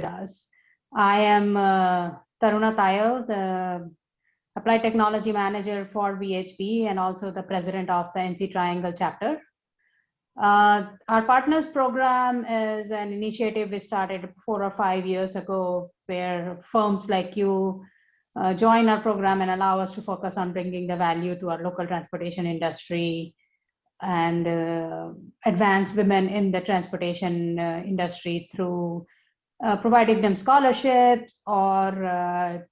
us. I am Taruna Tayo, the Applied Technology Manager for VHB and also the President of the NC Triangle chapter. Our Partners Program is an initiative we started 4 or 5 years ago, where firms like you join our program and allow us to focus on bringing the value to our local transportation industry and advance women in the transportation industry through providing them scholarships or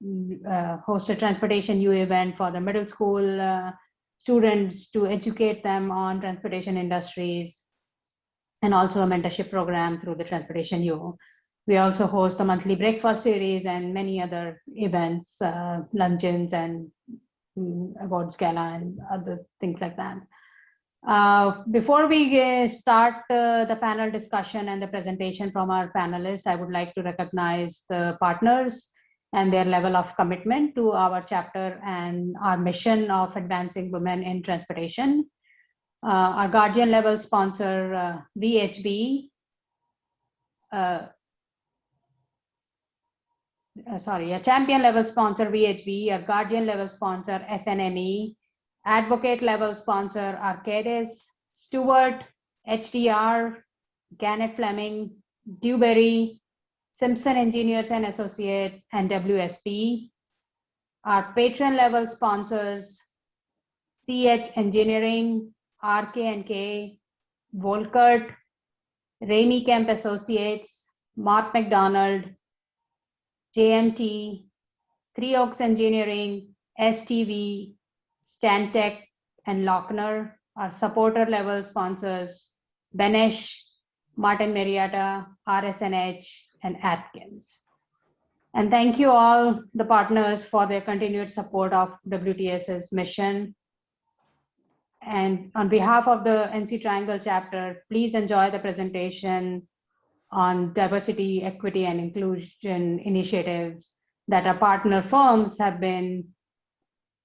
host a transportation U event for the middle school students to educate them on transportation industries, and also a mentorship program through the Transportation U. We also host a monthly breakfast series and many other events, luncheons and awards gala and other things like that. Before we start the panel discussion and the presentation from our panelists, I would like to recognize the partners and their level of commitment to our chapter and our mission of advancing women in transportation. Our guardian level sponsor, VHB, a champion level sponsor, VHB, our guardian level sponsor, SNME, advocate level sponsor, Arcadis, Stewart, HDR, Gannett Fleming, Dewberry, Simpson Engineers and Associates, and WSP. Our patron level sponsors, CH Engineering, RK&K, Volkert, Ramey Kemp Associates, Mark McDonald, JMT, Three Oaks Engineering, STV, Stantec, and Lochner. Our supporter level sponsors, Benesh, Martin Marietta, RSNH, and Atkins. And thank you all the partners for their continued support of WTS's mission. And on behalf of the NC Triangle chapter, please enjoy the presentation on diversity, equity, and inclusion initiatives that our partner firms have been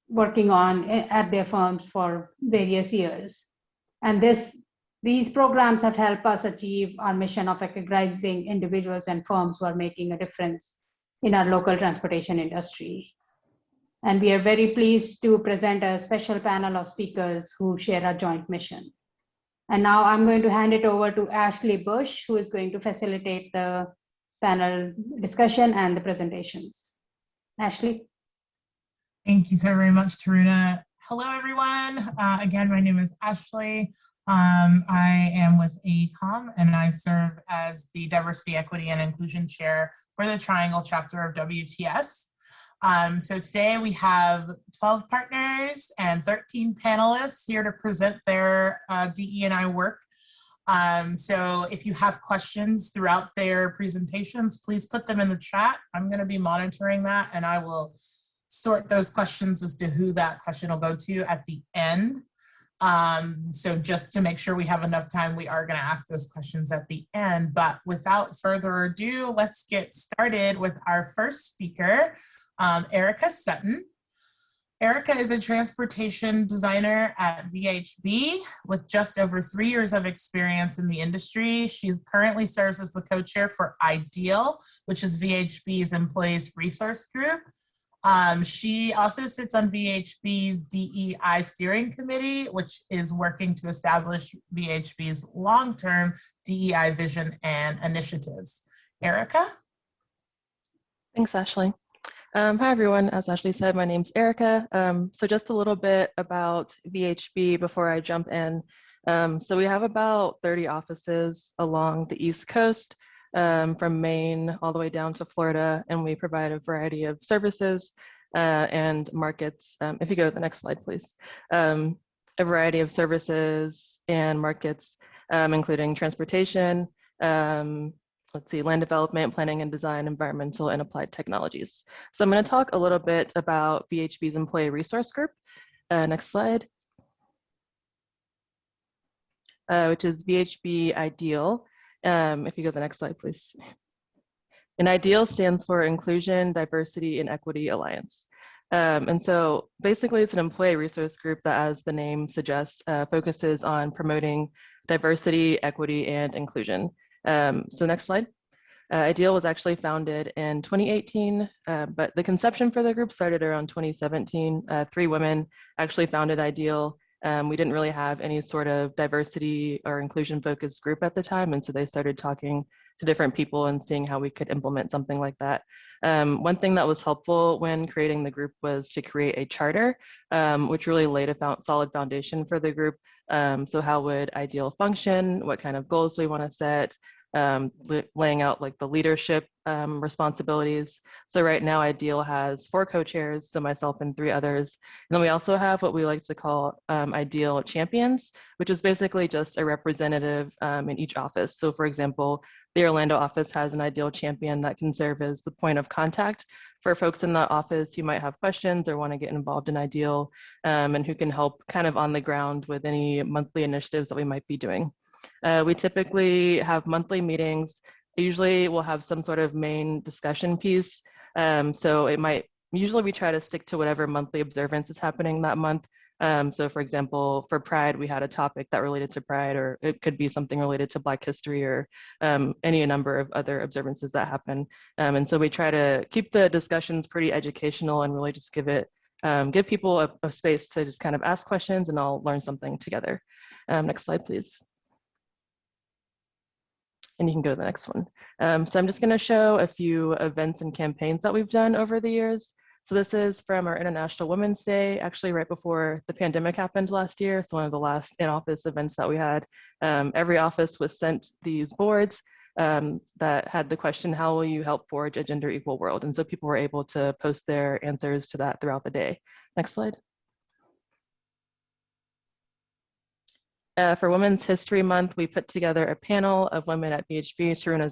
working on at their firms for various years. And these programs have helped us achieve our mission of recognizing individuals and firms who are making a difference in our local transportation industry. And we are very pleased to present a special panel of speakers who share our joint mission. And now I'm going to hand it over to Ashley Bush, who is going to facilitate the panel discussion and the presentations. Ashley. Thank you so very much, Taruna. Hello, everyone. Again, my name is Ashley. I am with AECOM, and I serve as the Diversity, Equity, and Inclusion Chair for the Triangle chapter of WTS. So today we have 12 partners and 13 panelists here to present their DE&I work. So if you have questions throughout their presentations, please put them in the chat. I'm going to be monitoring that, and I will sort those questions as to who that question will go to at the end. So just to make sure we have enough time, we are going to ask those questions at the end. But without further ado, let's get started with our first speaker, Erica Sutton. Erica is a transportation designer at VHB with just over 3 years of experience in the industry. She currently serves as the co-chair for IDEAL, which is VHB's Employees Resource Group. She also sits on VHB's DEI Steering Committee, which is working to establish VHB's long-term DEI vision and initiatives. Erica? Thanks, Ashley. Hi, everyone. As Ashley said, my name's Erica. So just a little bit about VHB before I jump in. So we have about 30 offices along the East Coast, from Maine all the way down to Florida, and we provide a variety of services and markets. If you go to the next slide, please. A variety of services and markets, including transportation, land development, planning and design, environmental, and applied technologies. So I'm going to talk a little bit about VHB's Employee Resource Group. Next slide. Which is VHB IDEAL. If you go to the next slide, please. And IDEAL stands for Inclusion, Diversity, and Equity Alliance. And so basically it's an employee resource group that, as the name suggests, focuses on promoting diversity, equity, and inclusion. So next slide. Ideal was actually founded in 2018, but the conception for the group started around 2017. 3 women actually founded Ideal. We didn't really have any sort of diversity or inclusion focused group at the time, and so they started talking to different people and seeing how we could implement something like that. One thing that was helpful when creating the group was to create a charter, which really laid a solid foundation for the group. So how would Ideal function? What kind of goals do we want to set? Laying out like the leadership responsibilities. So right now Ideal has 4 co-chairs, so myself and 3 others. And then we also have what we like to call Ideal champions, which is basically just a representative in each office. So for example, the Orlando office has an Ideal champion that can serve as the point of contact for folks in the office who might have questions or want to get involved in Ideal, and who can help kind of on the ground with any monthly initiatives that we might be doing. We typically have monthly meetings. Usually we'll have some sort of main discussion piece. So usually we try to stick to whatever monthly observance is happening that month. So for example, for Pride, we had a topic that related to Pride, or it could be something related to Black history, or any number of other observances that happen. And so we try to keep the discussions pretty educational and really just give people a space to just kind of ask questions and all learn something together. Next slide, please. And you can go to the next one. So I'm just going to show a few events and campaigns that we've done over the years. So this is from our International Women's Day, actually right before the pandemic happened last year. It's one of the last in-office events that we had. Every office was sent these boards that had the question, how will you help forge a gender equal world? And so people were able to post their answers to that throughout the day. Next slide. For Women's History Month, we put together a panel of women at VHB. Taruna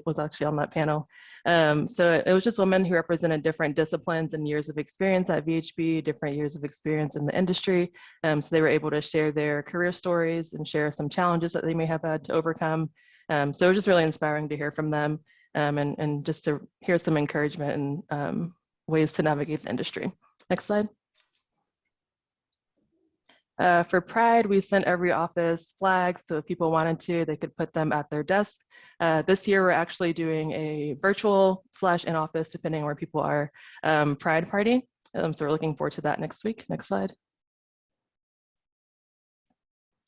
was actually on that panel. So it was just women who represented different disciplines and years of experience at VHB, different years of experience in the industry. So they were able to share their career stories and share some challenges that they may have had to overcome. So it was just really inspiring to hear from them, and just to hear some encouragement and ways to navigate the industry. Next slide. For Pride, we sent every office flags, so if people wanted to, they could put them at their desk. This year, we're actually doing a virtual / in-office, depending on where people are, Pride party. So we're looking forward to that next week. Next slide.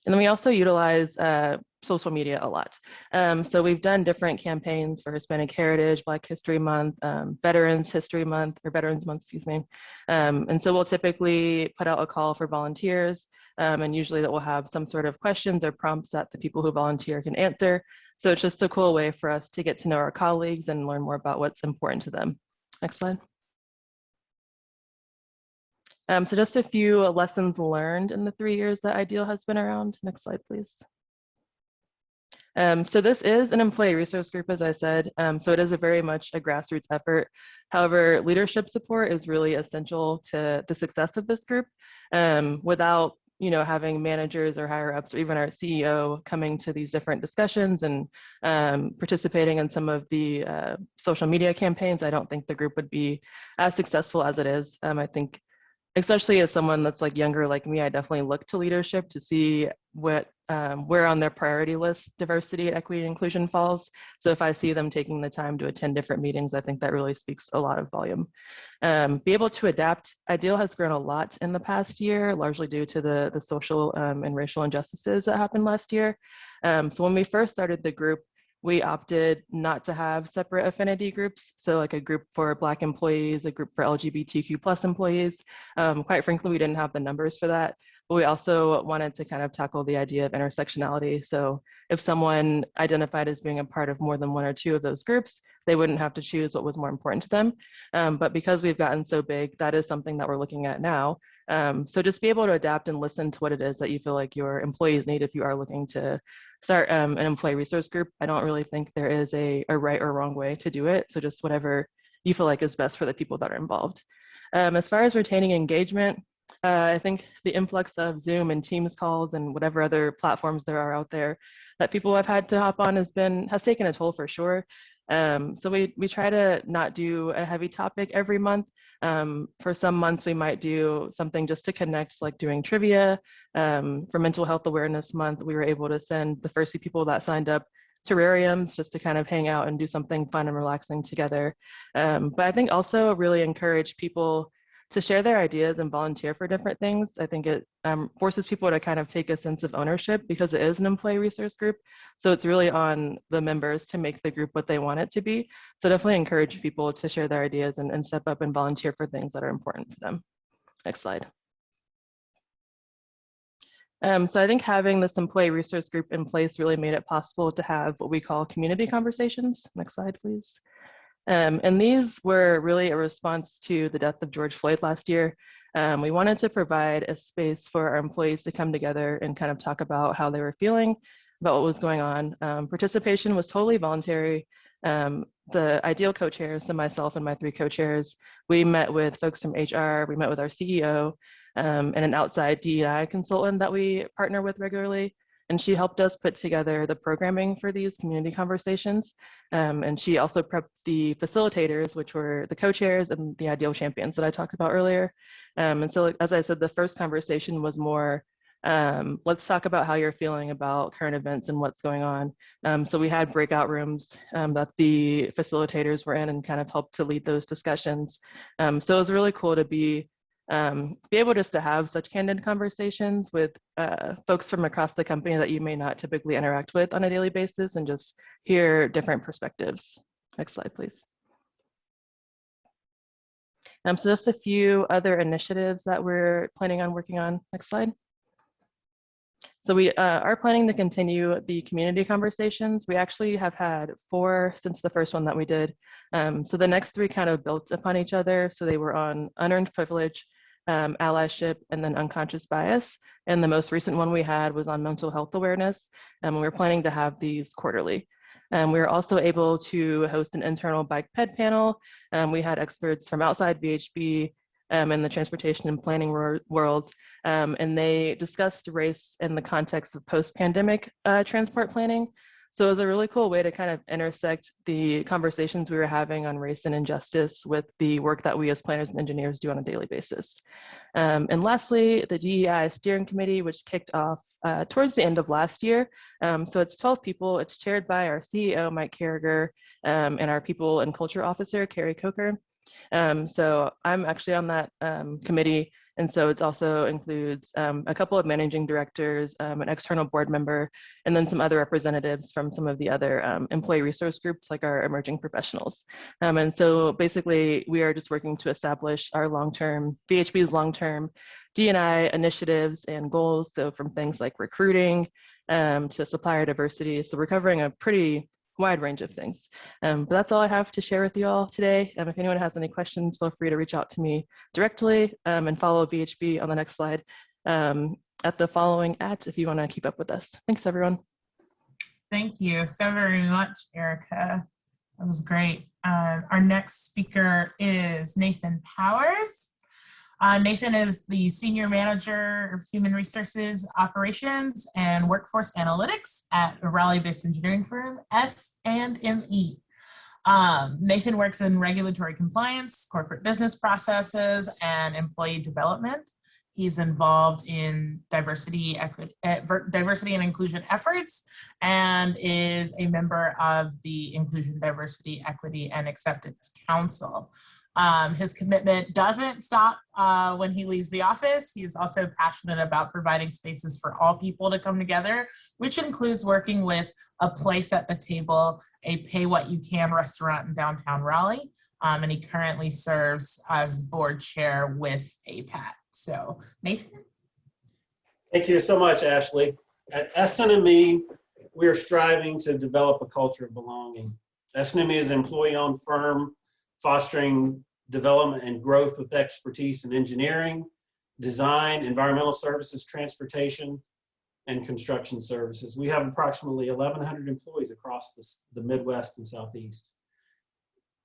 And then we also utilize social media a lot. So we've done different campaigns for Hispanic Heritage, Black History Month, Veterans History Month, or Veterans Month, excuse me. And so we'll typically put out a call for volunteers, and usually that will have some sort of questions or prompts that the people who volunteer can answer. So it's just a cool way for us to get to know our colleagues and learn more about what's important to them. Next slide. So just a few lessons learned in the 3 years that Ideal has been around. Next slide, please. So this is an employee resource group, as I said, so it is very much a grassroots effort. However, leadership support is really essential to the success of this group. Without having managers or higher ups or even our CEO coming to these different discussions and participating in some of the social media campaigns, I don't think the group would be as successful as it is. I think, especially as someone that's like younger like me, I definitely look to leadership to see where on their priority list diversity, equity, and inclusion falls. So if I see them taking the time to attend different meetings, I think that really speaks a lot of volume. Be able to adapt. Ideal has grown a lot in the past year, largely due to the social and racial injustices that happened last year. So when we first started the group, we opted not to have separate affinity groups. So like a group for Black employees, a group for LGBTQ+ employees. Quite frankly, we didn't have the numbers for that, but we also wanted to kind of tackle the idea of intersectionality. So if someone identified as being a part of more than 1 or 2 of those groups, they wouldn't have to choose what was more important to them. But because we've gotten so big, that is something that we're looking at now. So just be able to adapt and listen to what it is that you feel like your employees need if you are looking to start an employee resource group. I don't really think there is a right or wrong way to do it. So just whatever you feel like is best for the people that are involved. As far as retaining engagement, I think the influx of Zoom and Teams calls and whatever other platforms there are out there that people have had to hop on has taken a toll for sure. So we try to not do a heavy topic every month. For some months, we might do something just to connect, like doing trivia. For Mental Health Awareness Month, we were able to send the first few people that signed up terrariums just to kind of hang out and do something fun and relaxing together. But I think also really encourage people to share their ideas and volunteer for different things. I think it forces people to kind of take a sense of ownership because it is an employee resource group. So it's really on the members to make the group what they want it to be. So definitely encourage people to share their ideas and step up and volunteer for things that are important for them. Next slide. So I think having this employee resource group in place really made it possible to have what we call community conversations. Next slide, please. And these were really a response to the death of George Floyd last year. We wanted to provide a space for our employees to come together and kind of talk about how they were feeling, about what was going on. Participation was totally voluntary. The ideal co-chairs, so myself and my 3 co-chairs, we met with folks from HR, we met with our CEO, and an outside DEI consultant that we partner with regularly. And she helped us put together the programming for these community conversations. And she also prepped the facilitators, which were the co-chairs and the ideal champions that I talked about earlier. And so, as I said, the first conversation was more, let's talk about how you're feeling about current events and what's going on. So we had breakout rooms that the facilitators were in and kind of helped to lead those discussions. So it was really cool to be able just to have such candid conversations with folks from across the company that you may not typically interact with on a daily basis and just hear different perspectives. Next slide, please. So just a few other initiatives that we're planning on working on. Next slide. So we are planning to continue the community conversations. We actually have had 4 since the first one that we did. So the next 3 kind of built upon each other. So they were on unearned privilege, allyship, and then unconscious bias. And the most recent one we had was on mental health awareness. And we're planning to have these quarterly. We were also able to host an internal bike ped panel. We had experts from outside VHB in the transportation and planning worlds, and they discussed race in the context of post-pandemic transport planning. So it was a really cool way to kind of intersect the conversations we were having on race and injustice with the work that we as planners and engineers do on a daily basis. And lastly, the DEI steering committee, which kicked off towards the end of last year. So it's 12 people. It's chaired by our CEO, Mike Carragher, and our people and culture officer, Carrie Coker. So I'm actually on that committee. And so it also includes a couple of managing directors, an external board member, and then some other representatives from some of the other employee resource groups like our emerging professionals. And so basically we are just working to establish our long-term, VHB's long-term D&I initiatives and goals. So from things like recruiting to supplier diversity. So we're covering a pretty wide range of things. But that's all I have to share with you all today. If anyone has any questions, feel free to reach out to me directly and follow VHB on the next slide at the following @ if you want to keep up with us. Thanks, everyone. Thank you so very much, Erica. That was great. Our next speaker is Nathan Powers. Nathan is the Senior Manager of Human Resources Operations and Workforce Analytics at a Raleigh-based engineering firm, SNME. Nathan works in regulatory compliance, corporate business processes, and employee development. He's involved in diversity and inclusion efforts and is a member of the Inclusion, Diversity, Equity, and Acceptance Council. His commitment doesn't stop when he leaves the office. He's also passionate about providing spaces for all people to come together, which includes working with A Place at the Table, a pay what you can restaurant in downtown Raleigh. And he currently serves as board chair with APAT. So Nathan. Thank you so much, Ashley. At SNME, we are striving to develop a culture of belonging. SNME is an employee-owned firm fostering development and growth with expertise in engineering, design, environmental services, transportation, and construction services. We have approximately 1,100 employees across the Midwest and Southeast.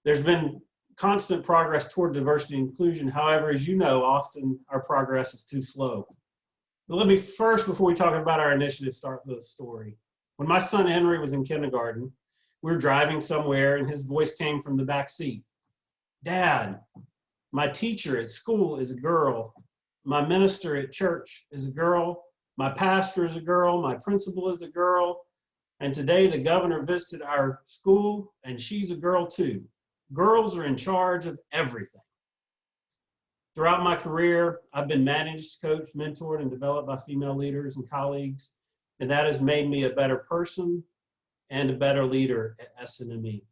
There's been constant progress toward diversity and inclusion. However, as you know, often our progress is too slow. But let me first, before we talk about our initiative, start with a story. When my son Henry was in kindergarten, we were driving somewhere and his voice came from the back seat. Dad, my teacher at school is a girl. My minister at church is a girl. My pastor is a girl. My principal is a girl. And today the governor visited our school, and she's a girl too. Girls are in charge of everything. Throughout my career, I've been managed, coached, mentored, and developed by female leaders and colleagues, and that has made me a better person and a better leader at SNME.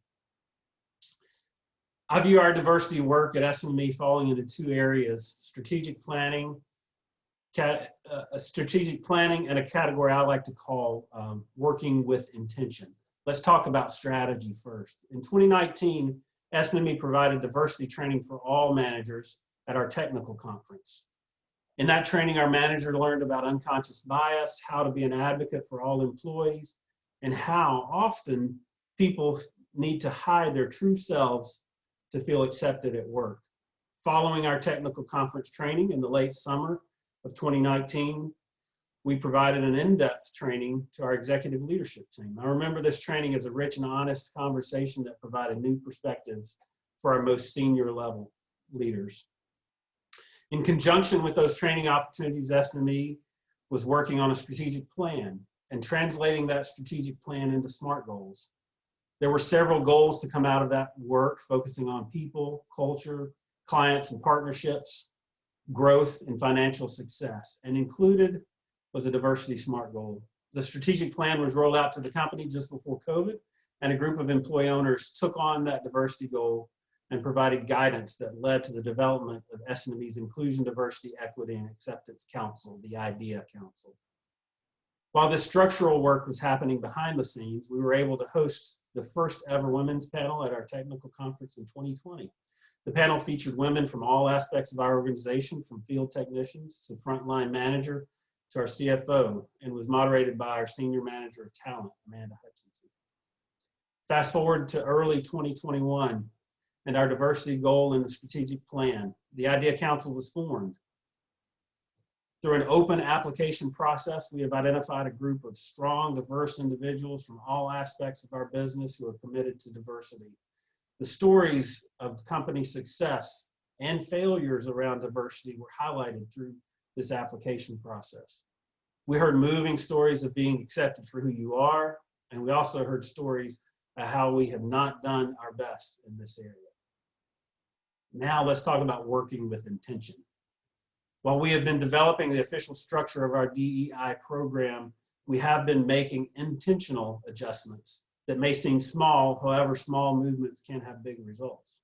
I view our diversity work at SNME falling into two areas: strategic planning and a category I like to call working with intention. Let's talk about strategy first. In 2019, SNME provided diversity training for all managers at our technical conference. In that training, our manager learned about unconscious bias, how to be an advocate for all employees, and how often people need to hide their true selves to feel accepted at work. Following our technical conference training in the late summer of 2019, we provided an in-depth training to our executive leadership team. I remember this training as a rich and honest conversation that provided new perspectives for our most senior level leaders. In conjunction with those training opportunities, SNME was working on a strategic plan and translating that strategic plan into SMART goals. There were several goals to come out of that work, focusing on people, culture, clients and partnerships, growth, and financial success. And included was a diversity SMART goal. The strategic plan was rolled out to the company just before COVID, and a group of employee owners took on that diversity goal and provided guidance that led to the development of SNME's Inclusion, Diversity, Equity, and Acceptance Council, the IDEA Council. While this structural work was happening behind the scenes, we were able to host the first ever women's panel at our technical conference in 2020. The panel featured women from all aspects of our organization, from field technicians to frontline manager to our CFO, and was moderated by our senior manager of talent, Amanda Hutchinson. Fast forward to early 2021, and our diversity goal in the strategic plan. The IDEA Council was formed. Through an open application process, we have identified a group of strong, diverse individuals from all aspects of our business who are committed to diversity. The stories of company success and failures around diversity were highlighted through this application process. We heard moving stories of being accepted for who you are, and we also heard stories of how we have not done our best in this area. Now let's talk about working with intention. While we have been developing the official structure of our DEI program, we have been making intentional adjustments that may seem small. However, small movements can have big results.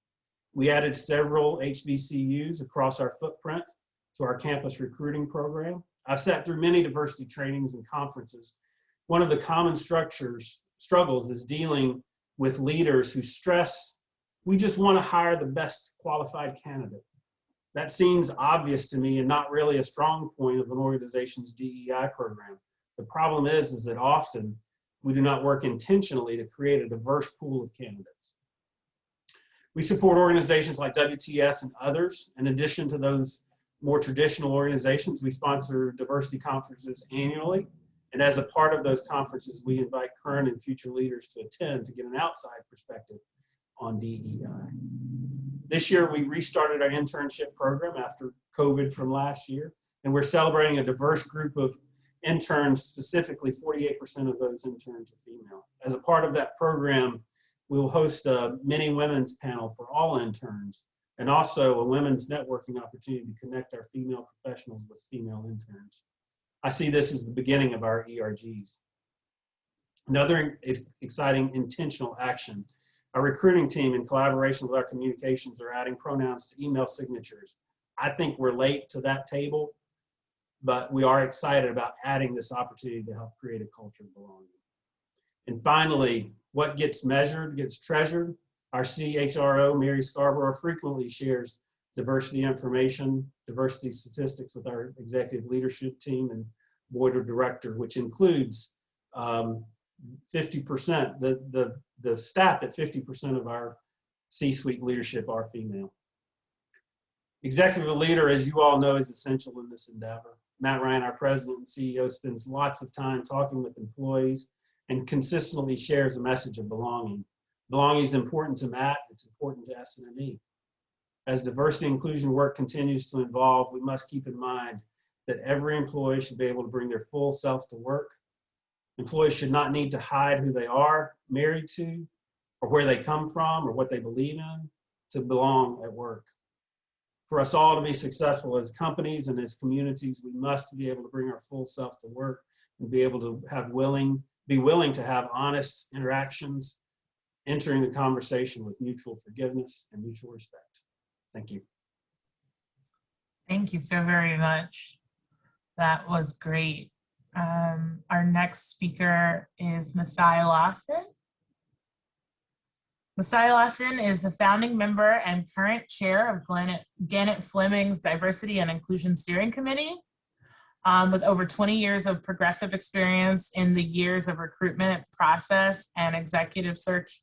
We added several HBCUs across our footprint to our campus recruiting program. I've sat through many diversity trainings and conferences. One of the common struggles is dealing with leaders who stress, we just want to hire the best qualified candidate. That seems obvious to me and not really a strong point of an organization's DEI program. The problem is that often we do not work intentionally to create a diverse pool of candidates. We support organizations like WTS and others. In addition to those more traditional organizations, we sponsor diversity conferences annually. And as a part of those conferences, we invite current and future leaders to attend to get an outside perspective on DEI. This year, we restarted our internship program after COVID from last year, and we're celebrating a diverse group of interns. Specifically, 48% of those interns are female. As a part of that program, we will host a mini women's panel for all interns, and also a women's networking opportunity to connect our female professionals with female interns. I see this as the beginning of our ERGs. Another exciting intentional action. Our recruiting team, in collaboration with our communications, are adding pronouns to email signatures. I think we're late to that table, but we are excited about adding this opportunity to help create a culture of belonging. And finally, what gets measured gets treasured. Our CHRO, Mary Scarborough, frequently shares diversity information, diversity statistics with our executive leadership team and board of director, which includes 50%, the stat that 50% of our C-suite leadership are female. Executive leader, as you all know, is essential in this endeavor. Matt Ryan, our president and CEO, spends lots of time talking with employees and consistently shares a message of belonging. Belonging is important to Matt, it's important to SNME. As diversity and inclusion work continues to evolve, we must keep in mind that every employee should be able to bring their full self to work Employees should not need to hide who they are married to, or where they come from, or what they believe in to belong at work. For us all to be successful as companies and as communities, we must be able to bring our full self to work and be able to be willing to have honest interactions, entering the conversation with mutual forgiveness and mutual respect. Thank you. Thank you so very much. That was great. Our next speaker is Masai Lawson. Masai Lawson is the founding member and current chair of Gannett Fleming's Diversity and Inclusion Steering Committee. With over 20 years of progressive experience in the years of recruitment process and executive search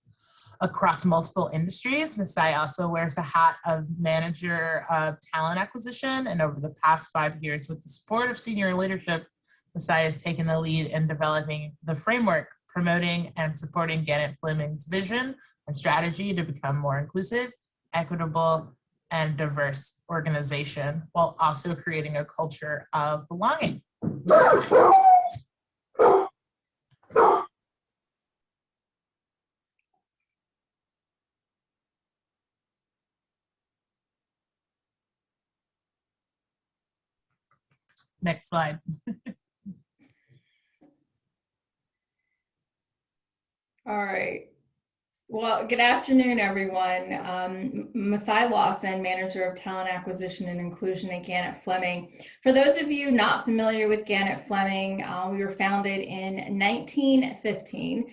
across multiple industries. Masai also wears the hat of manager of talent acquisition, and over the past 5 years, with the support of senior leadership, Masai has taken the lead in developing the framework, promoting and supporting Gannett Fleming's vision and strategy to become more inclusive, equitable, and diverse organization, while also creating a culture of belonging. Next slide. All right. Well, good afternoon, everyone. Masai Lawson, Manager of Talent Acquisition and Inclusion at Gannett Fleming. For those of you not familiar with Gannett Fleming, we were founded in 1915.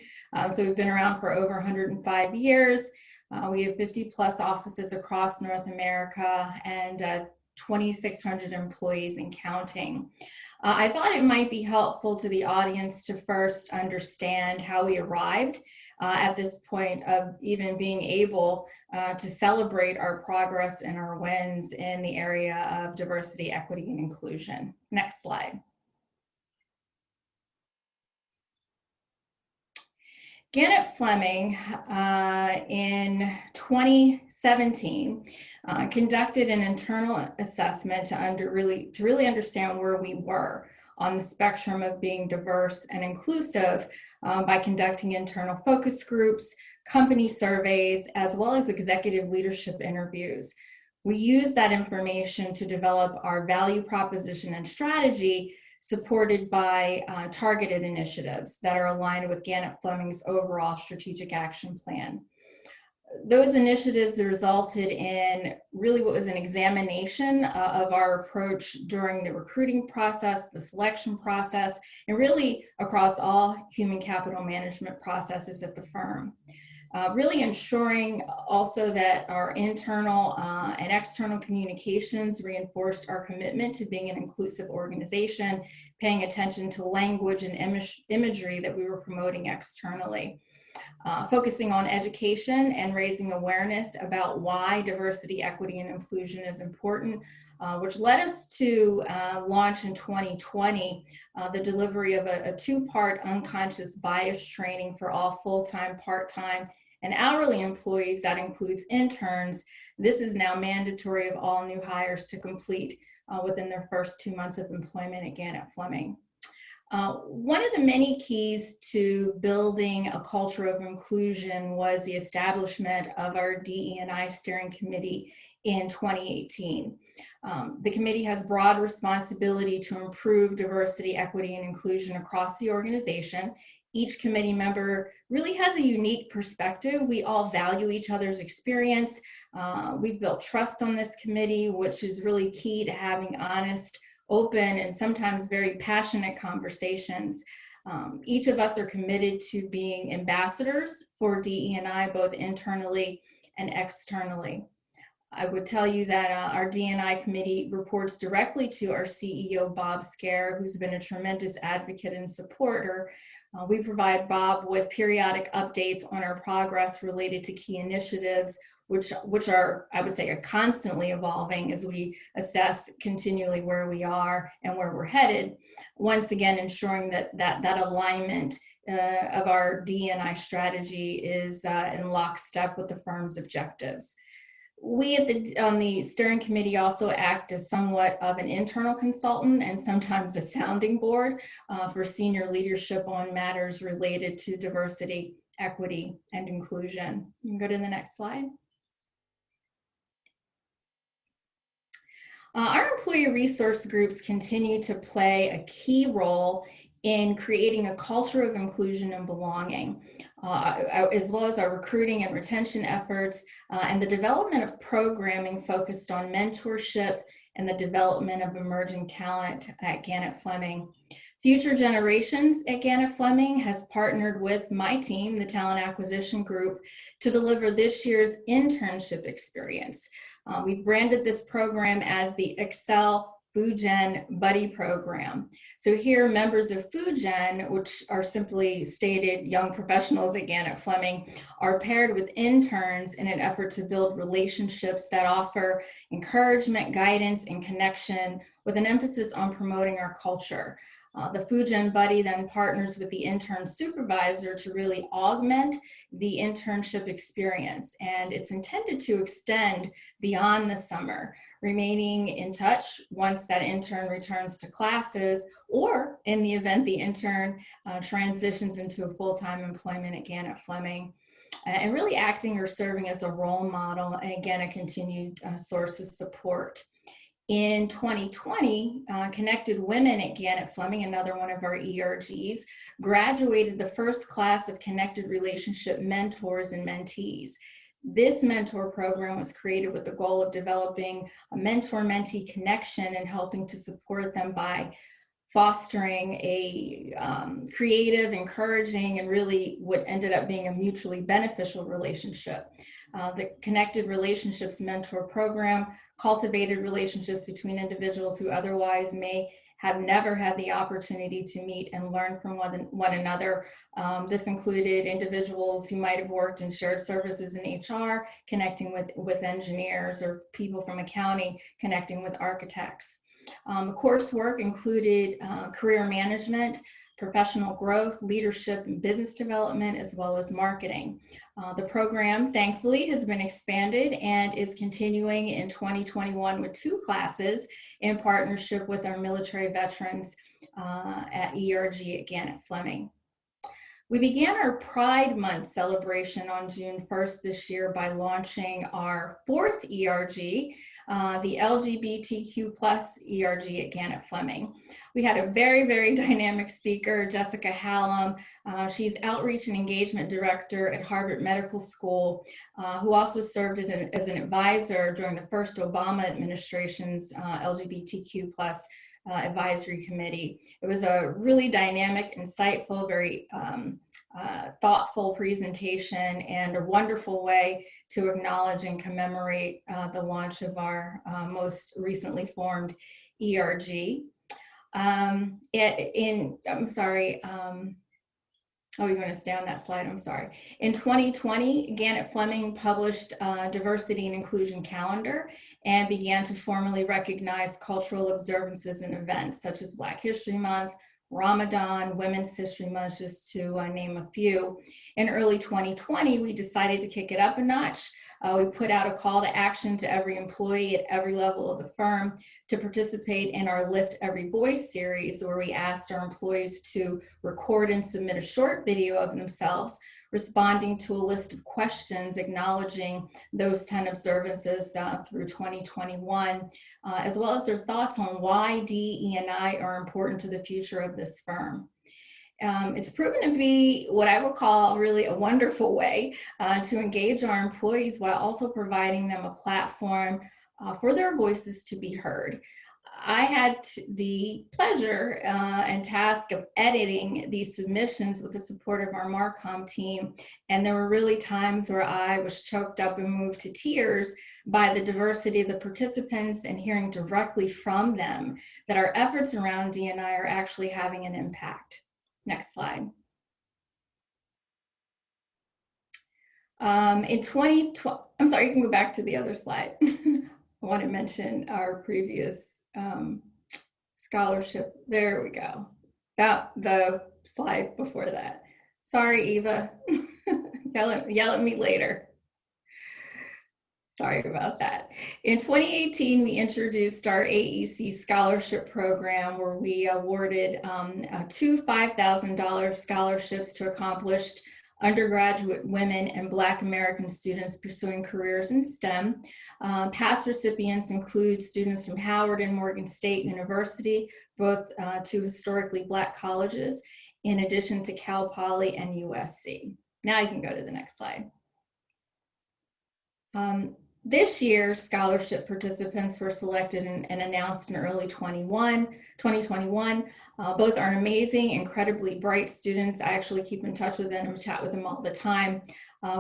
So we've been around for over 105 years. We have 50 plus offices across North America and 2,600 employees and counting. I thought it might be helpful to the audience to first understand how we arrived at this point of even being able to celebrate our progress and our wins in the area of diversity, equity, and inclusion. Next slide. Gannett Fleming in 2017 conducted an internal assessment to really understand where we were on the spectrum of being diverse and inclusive by conducting internal focus groups, company surveys, as well as executive leadership interviews. We use that information to develop our value proposition and strategy, supported by targeted initiatives that are aligned with Gannett Fleming's overall strategic action plan. Those initiatives resulted in really what was an examination of our approach during the recruiting process, the selection process, and really across all human capital management processes at the firm. Really ensuring also that our internal and external communications reinforced our commitment to being an inclusive organization, paying attention to language and imagery that we were promoting externally. Focusing on education and raising awareness about why diversity, equity, and inclusion is important, which led us to launch in 2020 the delivery of a two-part unconscious bias training for all full-time, part-time, and hourly employees. That includes interns. This is now mandatory of all new hires to complete within their first 2 months of employment at Gannett Fleming. One of the many keys to building a culture of inclusion was the establishment of our DE&I steering committee in 2018. The committee has broad responsibility to improve diversity, equity, and inclusion across the organization. Each committee member really has a unique perspective. We all value each other's experience. We've built trust on this committee, which is really key to having honest, open, and sometimes very passionate conversations. Each of us are committed to being ambassadors for DE&I, both internally and externally. I would tell you that our D&I committee reports directly to our CEO, Bob Scare, who's been a tremendous advocate and supporter. We provide Bob with periodic updates on our progress related to key initiatives, which are, I would say, are constantly evolving as we assess continually where we are and where we're headed. Once again, ensuring that alignment of our D&I strategy is in lockstep with the firm's objectives. We on the steering committee also act as somewhat of an internal consultant and sometimes a sounding board for senior leadership on matters related to diversity, equity, and inclusion. You can go to the next slide. Our employee resource groups continue to play a key role in creating a culture of inclusion and belonging, as well as our recruiting and retention efforts and the development of programming focused on mentorship and the development of emerging talent at Gannett Fleming. Future Generations at Gannett Fleming has partnered with my team, the Talent Acquisition Group, to deliver this year's internship experience. We branded this program as the Excel FoodGen Buddy Program. So here, members of FoodGen, which are simply stated young professionals at Gannett Fleming, are paired with interns in an effort to build relationships that offer encouragement, guidance, and connection with an emphasis on promoting our culture. The FoodGen Buddy then partners with the intern supervisor to really augment the internship experience, and it's intended to extend beyond the summer, remaining in touch once that intern returns to classes, or in the event the intern transitions into a full-time employment at Gannett Fleming, and really acting or serving as a role model, and again, a continued source of support. In 2020, Connected Women at Gannett Fleming, another one of our ERGs, graduated the first class of Connected Relationship Mentors and Mentees. This mentor program was created with the goal of developing a mentor-mentee connection and helping to support them by fostering a creative, encouraging, and really what ended up being a mutually beneficial relationship. The Connected Relationships Mentor Program cultivated relationships between individuals who otherwise may have never had the opportunity to meet and learn from one another. This included individuals who might have worked in shared services in HR, connecting with engineers, or people from accounting, connecting with architects. The coursework included career management, professional growth, leadership, and business development, as well as marketing. The program, thankfully, has been expanded and is continuing in 2021 with 2 classes in partnership with our military veterans at ERG at Gannett Fleming. We began our Pride Month celebration on June 1st this year by launching our 4th ERG, the LGBTQ+ ERG at Gannett Fleming. We had a very, very dynamic speaker, Jessica Hallam. She's Outreach and Engagement Director at Harvard Medical School, who also served as an advisor during the first Obama administration's LGBTQ+ advisory committee. It was a really dynamic, insightful, very thoughtful presentation, and a wonderful way to acknowledge and commemorate the launch of our most recently formed ERG. Oh, you're going to stay on that slide, I'm sorry. In 2020, Gannett Fleming published a diversity and inclusion calendar and began to formally recognize cultural observances and events such as Black History Month, Ramadan, Women's History Month, just to name a few. In early 2020, we decided to kick it up a notch. We put out a call to action to every employee at every level of the firm to participate in our Lift Every Voice series, where we asked our employees to record and submit a short video of themselves responding to a list of questions acknowledging those 10 observances through 2021, as well as their thoughts on why DE&I are important to the future of this firm. It's proven to be what I would call really a wonderful way to engage our employees while also providing them a platform for their voices to be heard. I had the pleasure and task of editing these submissions with the support of our Marcom team, and there were really times where I was choked up and moved to tears by the diversity of the participants and hearing directly from them that our efforts around D&I are actually having an impact. Next slide. In 2020, I'm sorry, you can go back to the other slide. I want to mention our previous scholarship. There we go. The slide before that. Sorry, Eva. Yell at me later. Sorry about that. In 2018, we introduced our AEC scholarship program where we awarded two $5,000 scholarships to accomplished undergraduate women and Black American students pursuing careers in STEM. Past recipients include students from Howard and Morgan State University, both two historically Black colleges, in addition to Cal Poly and USC. Now you can go to the next slide. This year, scholarship participants were selected and announced in early 2021. Both are amazing, incredibly bright students. I actually keep in touch with them and chat with them all the time.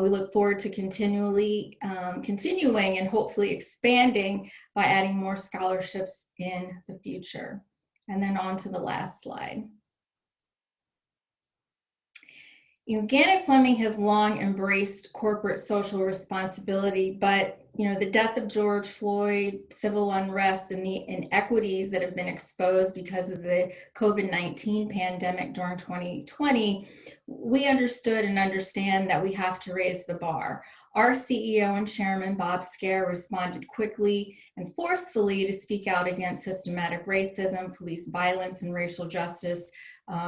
We look forward to continuing and hopefully expanding by adding more scholarships in the future. And then on to the last slide. Gannett Fleming has long embraced corporate social responsibility, but the death of George Floyd, civil unrest, and the inequities that have been exposed because of the COVID-19 pandemic during 2020, we understood and understand that we have to raise the bar. Our CEO and chairman, Bob Scare, responded quickly and forcefully to speak out against systematic racism, police violence, and racial justice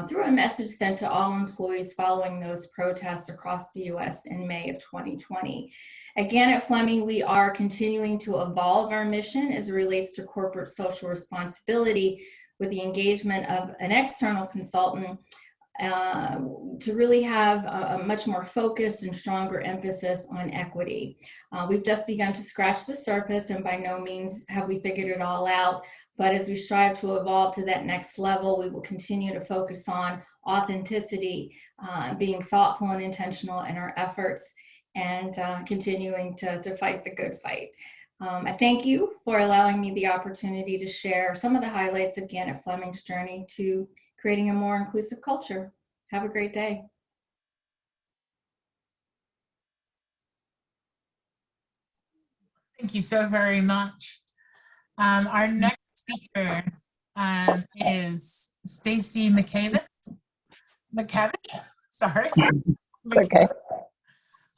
through a message sent to all employees following those protests across the US in May of 2020. Again, at Fleming, we are continuing to evolve our mission as it relates to corporate social responsibility with the engagement of an external consultant to really have a much more focused and stronger emphasis on equity. We've just begun to scratch the surface, and by no means have we figured it all out. But as we strive to evolve to that next level, we will continue to focus on authenticity, being thoughtful and intentional in our efforts, and continuing to fight the good fight. I thank you for allowing me the opportunity to share some of the highlights of Gannett Fleming's journey to creating a more inclusive culture. Have a great day. Thank you so very much. Our next speaker is Stacy McCavish. Sorry. It's okay.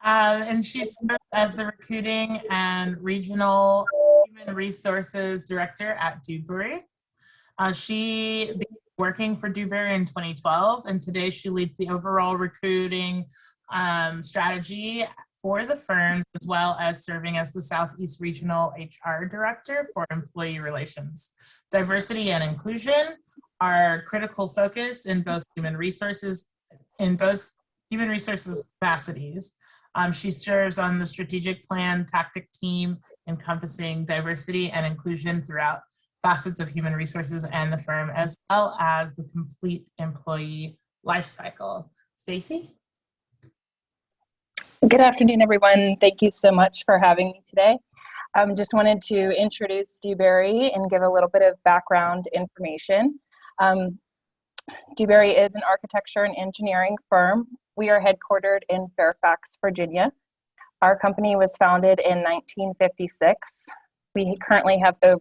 And she serves as the Recruiting and Regional Human Resources Director at Dewberry. She began working for Dewberry in 2012, and today she leads the overall recruiting strategy for the firm, as well as serving as the Southeast Regional HR Director for Employee Relations. Diversity and inclusion are critical focus in both human resources capacities. She serves on the strategic plan tactic team encompassing diversity and inclusion throughout facets of human resources and the firm, as well as the complete employee life cycle. Stacy? Good afternoon, everyone. Thank you so much for having me today. Just wanted to introduce Dewberry and give a little bit of background information. Dewberry is an architecture and engineering firm. We are headquartered in Fairfax, Virginia. Our company was founded in 1956. We currently have a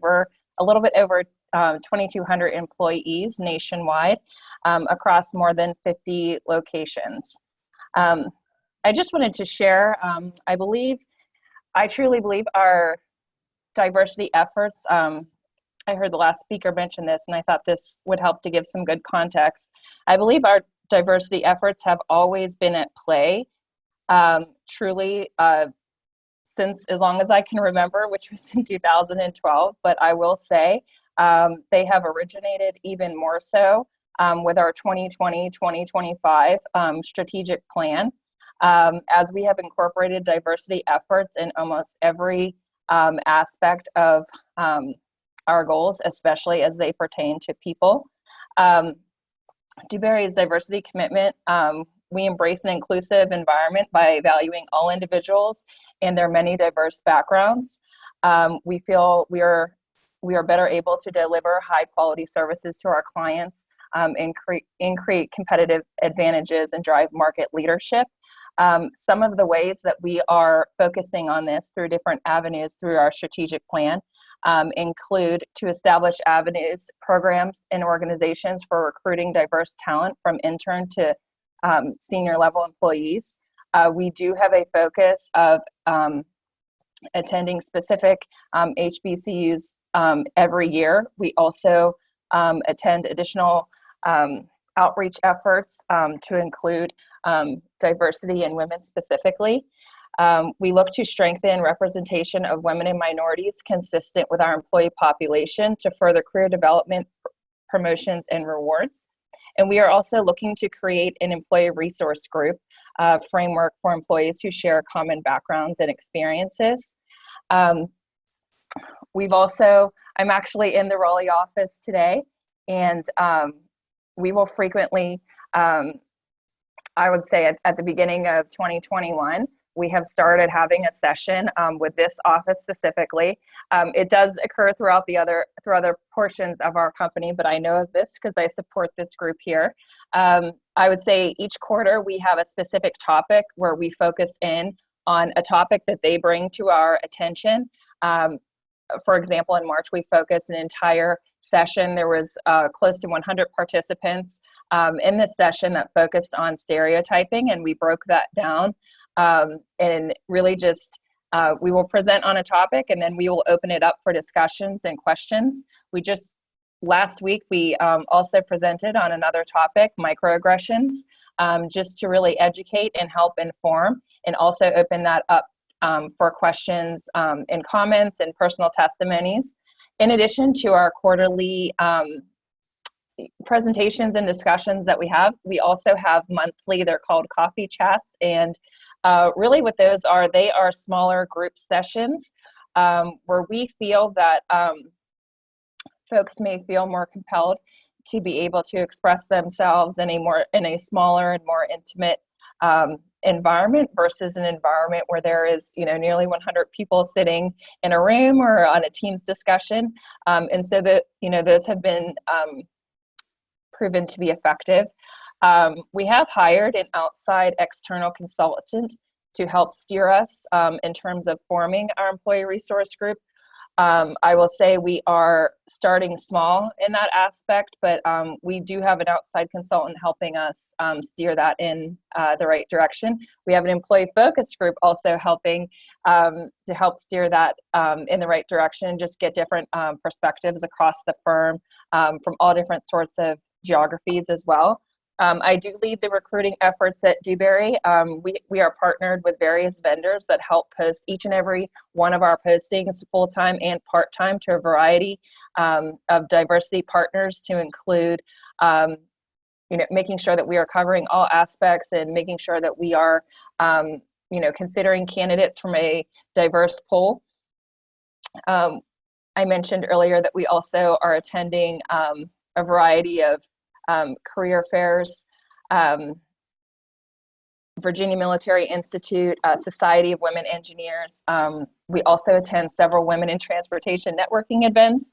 little bit over 2,200 employees nationwide across more than 50 locations. I just wanted to share, I truly believe our diversity efforts, I heard the last speaker mention this, and I thought this would help to give some good context. I believe our diversity efforts have always been at play, truly, since as long as I can remember, which was in 2012, but I will say they have originated even more so with our 2020-2025 strategic plan, as we have incorporated diversity efforts in almost every aspect of our goals, especially as they pertain to people. Dewberry's diversity commitment, we embrace an inclusive environment by valuing all individuals and their many diverse backgrounds. We feel we are better able to deliver high quality services to our clients and create competitive advantages and drive market leadership. Some of the ways that we are focusing on this through different avenues through our strategic plan include to establish avenues, programs, and organizations for recruiting diverse talent from intern to senior level employees. We do have a focus of attending specific HBCUs every year. We also attend additional outreach efforts to include diversity and women specifically. We look to strengthen representation of women and minorities consistent with our employee population to further career development, promotions, and rewards. And we are also looking to create an employee resource group framework for employees who share common backgrounds and experiences. We've also, I'm actually in the Raleigh office today, and we will frequently, I would say at the beginning of 2021, we have started having a session with this office specifically. It does occur throughout other portions of our company, but I know of this because I support this group here. I would say each quarter we have a specific topic where we focus in on a topic that they bring to our attention. For example, in March, we focused an entire session. There was close to 100 participants in this session that focused on stereotyping, and we broke that down. And really just, we will present on a topic and then we will open it up for discussions and questions. Last week, we also presented on another topic, microaggressions, just to really educate and help inform, and also open that up for questions and comments and personal testimonies. In addition to our quarterly presentations and discussions that we also have monthly, they're called coffee chats, and really what those are, they are smaller group sessions where we feel that folks may feel more compelled to be able to express themselves in a smaller and more intimate environment versus an environment where there is, nearly 100 people sitting in a room or on a Teams discussion. And so those have been proven to be effective. We have hired an outside external consultant to help steer us in terms of forming our employee resource group. I will say we are starting small in that aspect, but we do have an outside consultant helping us steer that in the right direction. We have an employee focus group also helping to help steer that in the right direction, just get different perspectives across the firm from all different sorts of geographies as well. I do lead the recruiting efforts at Dewberry. We are partnered with various vendors that help post each and every one of our postings full-time and part-time to a variety of diversity partners to include making sure that we are covering all aspects and making sure that we are considering candidates from a diverse pool. I mentioned earlier that we also are attending a variety of career fairs, Virginia Military Institute, Society of Women Engineers. We also attend several Women in Transportation networking events.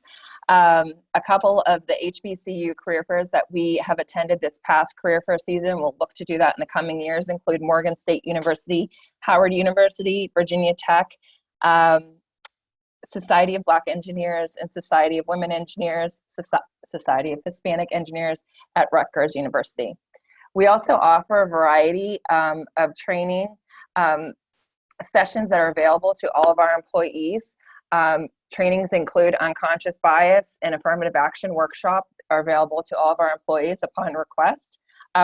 A couple of the HBCU career fairs that we have attended this past career fair season, we'll look to do that in the coming years, include Morgan State University, Howard University, Virginia Tech, Society of Black Engineers and Society of Women Engineers, Society of Hispanic Engineers at Rutgers University. We also offer a variety of training sessions that are available to all of our employees. Trainings include unconscious bias and affirmative action workshop are available to all of our employees upon request.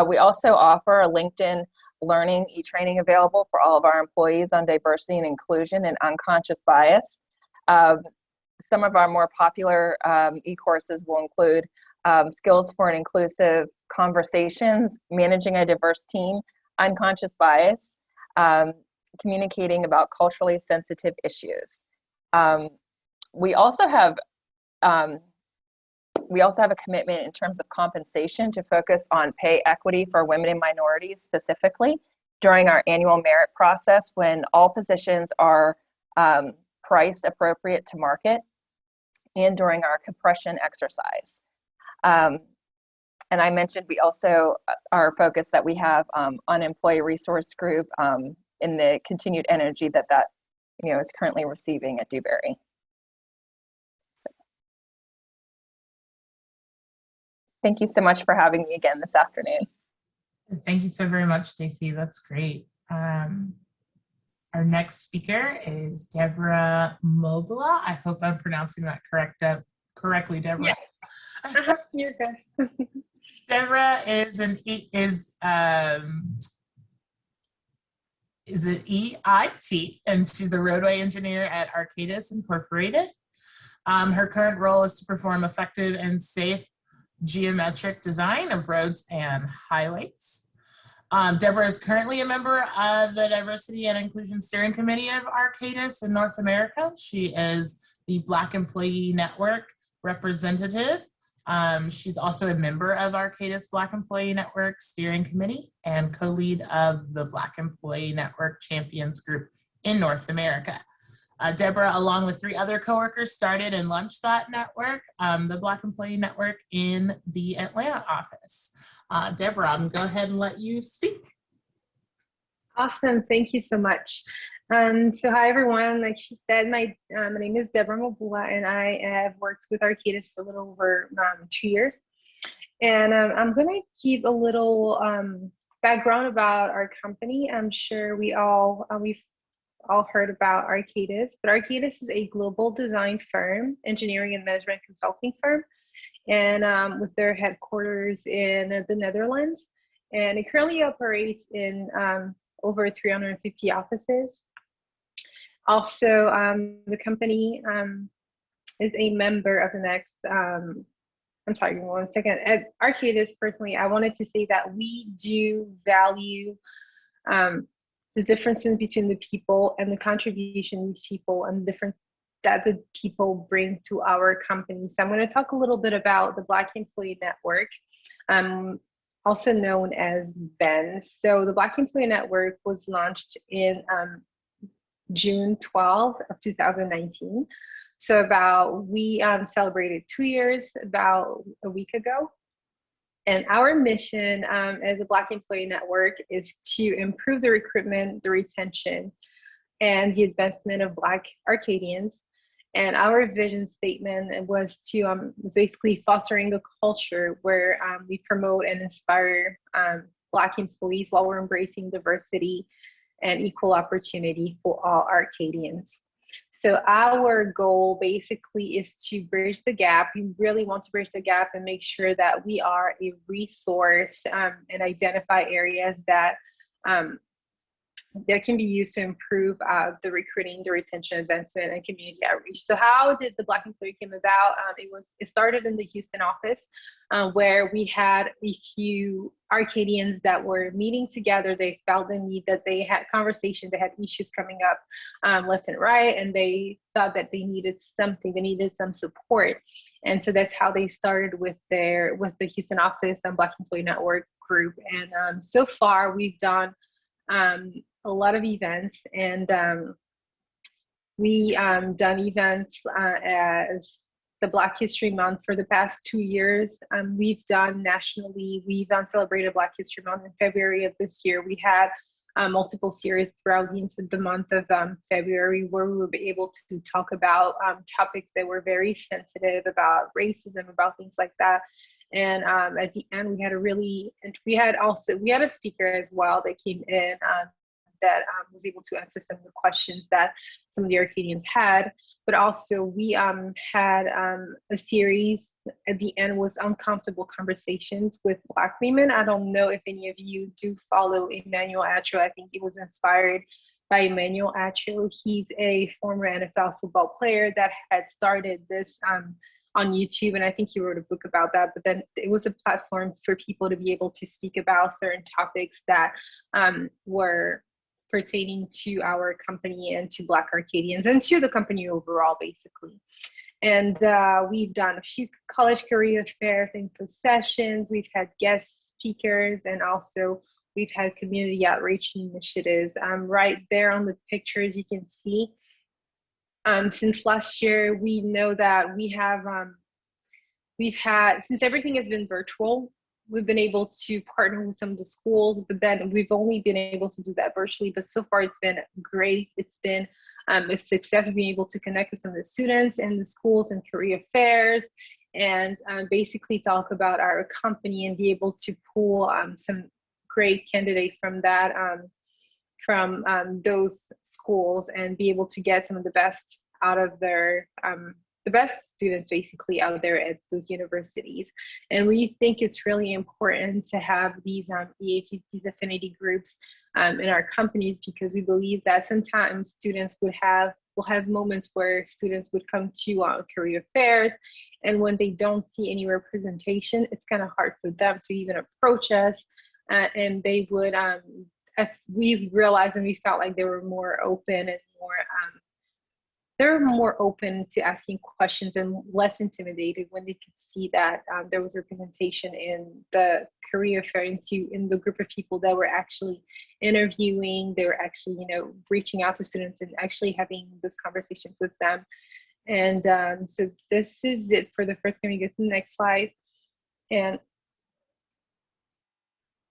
We also offer a LinkedIn Learning e-training available for all of our employees on diversity and inclusion and unconscious bias. Some of our more popular e-courses will include skills for an inclusive conversations, managing a diverse team, unconscious bias, communicating about culturally sensitive issues. We also have a commitment in terms of compensation to focus on pay equity for women and minorities specifically during our annual merit process when all positions are priced appropriate to market and during our compression exercise. And I mentioned we also our focus that we have on employee resource group in the continued energy that is currently receiving at Dewberry. Thank you so much for having me again this afternoon. Thank you so very much, Stacey. That's great. Our next speaker is Deborah Mobila. I hope I'm pronouncing that correctly, Deborah. Yeah. You're good. Deborah is an EIT, and she's a roadway engineer at Arcadis Incorporated. Her current role is to perform effective and safe geometric design of roads and highways. Deborah is currently a member of the Diversity and Inclusion Steering Committee of Arcadis in North America. She is the Black Employee Network representative. She's also a member of Arcadis Black Employee Network Steering Committee and co-lead of the Black Employee Network Champions Group in North America. Deborah, along with 3 other coworkers, started and launched that network, the Black Employee Network, in the Atlanta office. Deborah, I'm going to go ahead and let you speak. Awesome. Thank you so much. So hi, everyone. Like she said, my name is Deborah Mobila, and I have worked with Arcadis for a little over 2 years. And I'm going to give a little background about our company. I'm sure we've all heard about Arcadis, but Arcadis is a global design firm, engineering and management consulting firm, and with their headquarters in the Netherlands. And it currently operates in over 350 offices. Also, the company is a member of the next, I'm sorry, give me 1 second. At Arcadis, personally, I wanted to say that we do value the differences between the people and the contribution these people and the difference that the people bring to our company. So I'm going to talk a little bit about the Black Employee Network, also known as BEN. So the Black Employee Network was launched in June 12th of 2019. So we celebrated 2 years about a week ago. And our mission as a Black Employee Network is to improve the recruitment, the retention, and the advancement of Black Arcadians. And our vision statement was basically fostering a culture where we promote and inspire Black employees while we're embracing diversity and equal opportunity for all Arcadians. So our goal basically is to bridge the gap. We really want to bridge the gap and make sure that we are a resource and identify areas that can be used to improve the recruiting, the retention, advancement, and community outreach. So how did the Black Employee came about? It started in the Houston office where we had a few Arcadians that were meeting together. They felt the need that they had conversations, they had issues coming up left and right, and they thought that they needed something, they needed some support. And so that's how they started with the Houston office and Black Employee Network group. And so far we've done a lot of events, and we done events as the Black History Month for the past 2 years. We've done nationally, we've celebrated Black History Month in February of this year. We had multiple series throughout the month of February where we were able to talk about topics that were very sensitive about racism, about things like that. And at the end, we had a speaker as well that came in that was able to answer some of the questions that some of the Arcadians had. But also we had a series at the end was Uncomfortable Conversations with Black Women. I don't know if any of you do follow Emmanuel Acho. I think it was inspired by Emmanuel Acho. He's a former NFL football player that had started this on YouTube, and I think he wrote a book about that. But then it was a platform for people to be able to speak about certain topics that were pertaining to our company and to Black Arcadians and to the company overall, basically. And we've done a few college career fairs, info sessions, we've had guest speakers, and also we've had community outreach initiatives. Right there on the pictures you can see. Since last year, we know that since everything has been virtual, we've been able to partner with some of the schools, but then we've only been able to do that virtually. But so far, it's been great. It's been a success being able to connect with some of the students in the schools and career fairs, and basically talk about our company and be able to pull some great candidates from those schools and be able to get some of the best out of their the best students basically out there at those universities. And we think it's really important to have these EHEC's affinity groups in our companies, because we believe that sometimes students will have moments where students would come to career fairs, and when they don't see any representation, it's kind of hard for them to even approach us. And they would, we realized and we felt like they were more open and more, they're more open to asking questions and less intimidated when they could see that there was representation in the career fair, in the group of people that were actually interviewing. They were actually, you know, reaching out to students and actually having those conversations with them. And so this is it for the first. Can we go to the next slide? And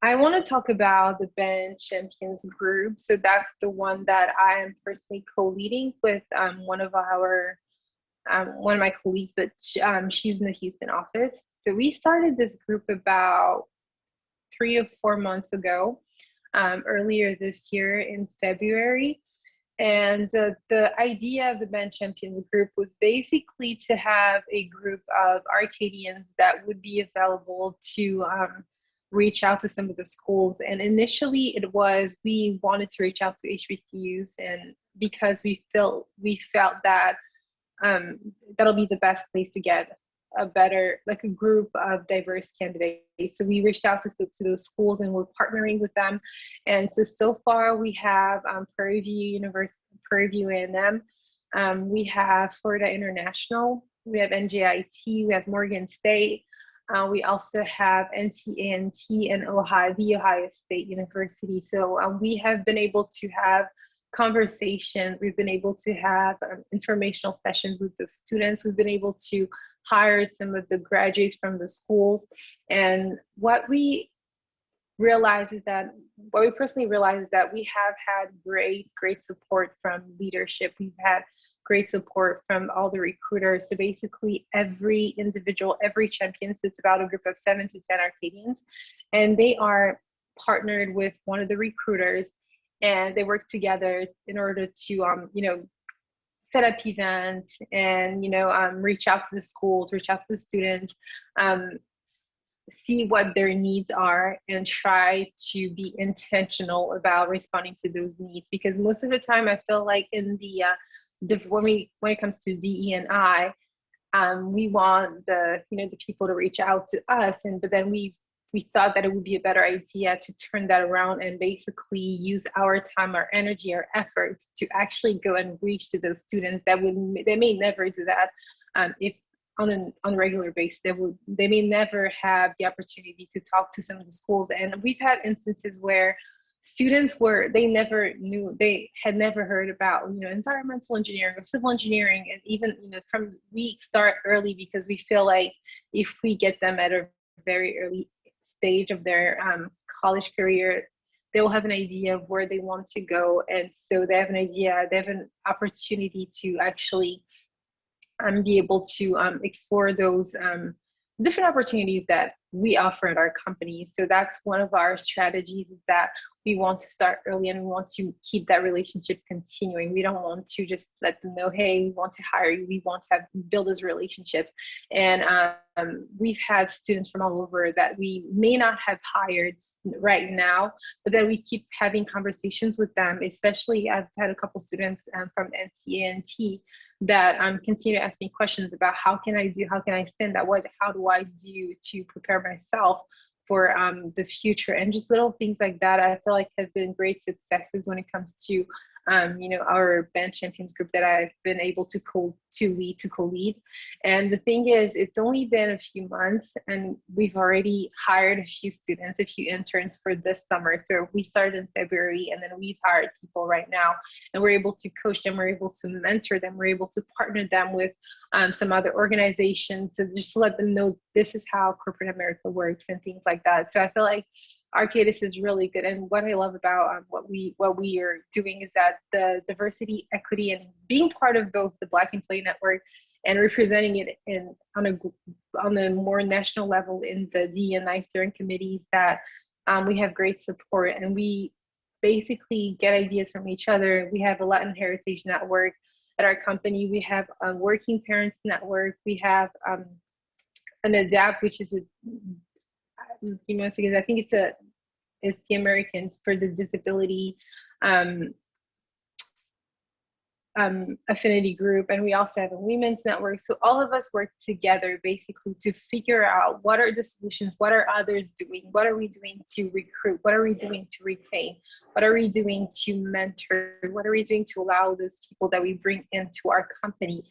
I want to talk about the Ben Champions group. So that's the one that I am personally co-leading with one of my colleagues, but she's in the Houston office. So we started this group about 3 or 4 months ago, earlier this year in February. And the idea of the Ben Champions group was basically to have a group of Arcadians that would be available to reach out to some of the schools. And initially we wanted to reach out to HBCUs, and because we felt that that'll be the best place to get a better, like a group of diverse candidates. So we reached out to those schools and we're partnering with them. And so far we have Prairie View University, Prairie View A&M, we have Florida International, we have NJIT, we have Morgan State. We also have NCANT and the Ohio State University. So we have been able to have conversations. We've been able to have informational sessions with the students. We've been able to hire some of the graduates from the schools. And what we personally realize is that we have had great support from leadership. We've had great support from all the recruiters. So basically every individual, every champion sits about a group of 7 to 10 Arcadians, and they are partnered with one of the recruiters, and they work together in order to, set up events and, reach out to the schools, reach out to the students, see what their needs are, and try to be intentional about responding to those needs. Because most of the time I feel like in when it comes to DE&I, we want the people to reach out to us, but then we thought that it would be a better idea to turn that around and basically use our time, our energy, our efforts to actually go and reach to those students that may never do that if on a regular basis. They may never have the opportunity to talk to some of the schools. And we've had instances where students they had never heard about environmental engineering or civil engineering, and even we start early because we feel like if we get them at a very early stage of their college career, they will have an idea of where they want to go, and so they have an opportunity to actually be able to explore those different opportunities that we offer at our company. So that's one of our strategies, is that we want to start early and we want to keep that relationship continuing. We don't want to just let them know, hey, we want to hire you. We want to build those relationships. And we've had students from all over that we may not have hired right now, but then we keep having conversations with them. Especially, I've had a couple students from NCANT that continue to ask me questions about how can I stand that? How do I do to prepare myself for the future? And just little things like that, I feel like have been great successes when it comes to our Ben Champions group that I've been able to co-lead. And the thing is, it's only been a few months and we've already hired a few interns for this summer. So we started in February, and then we've hired people right now, and we're able to coach them, we're able to mentor them, we're able to partner them with some other organizations, to just let them know this is how corporate America works and things like that. So I feel like Arcadis is really good. And what I love about what we are doing is that the diversity, equity, and being part of both the Black Employee Network and representing it on a more national level in the D&I steering committees, that we have great support, and we basically get ideas from each other. We have a Latin Heritage Network at our company. We have a Working Parents Network. We have an ADAPT, which is give me 1 second. I think it's the Americans for the Disability affinity group, and we also have a women's network. So all of us work together basically to figure out what are the solutions, what are others doing, what are we doing to recruit, what are we doing to retain, what are we doing to mentor, what are we doing to allow those people that we bring into our company,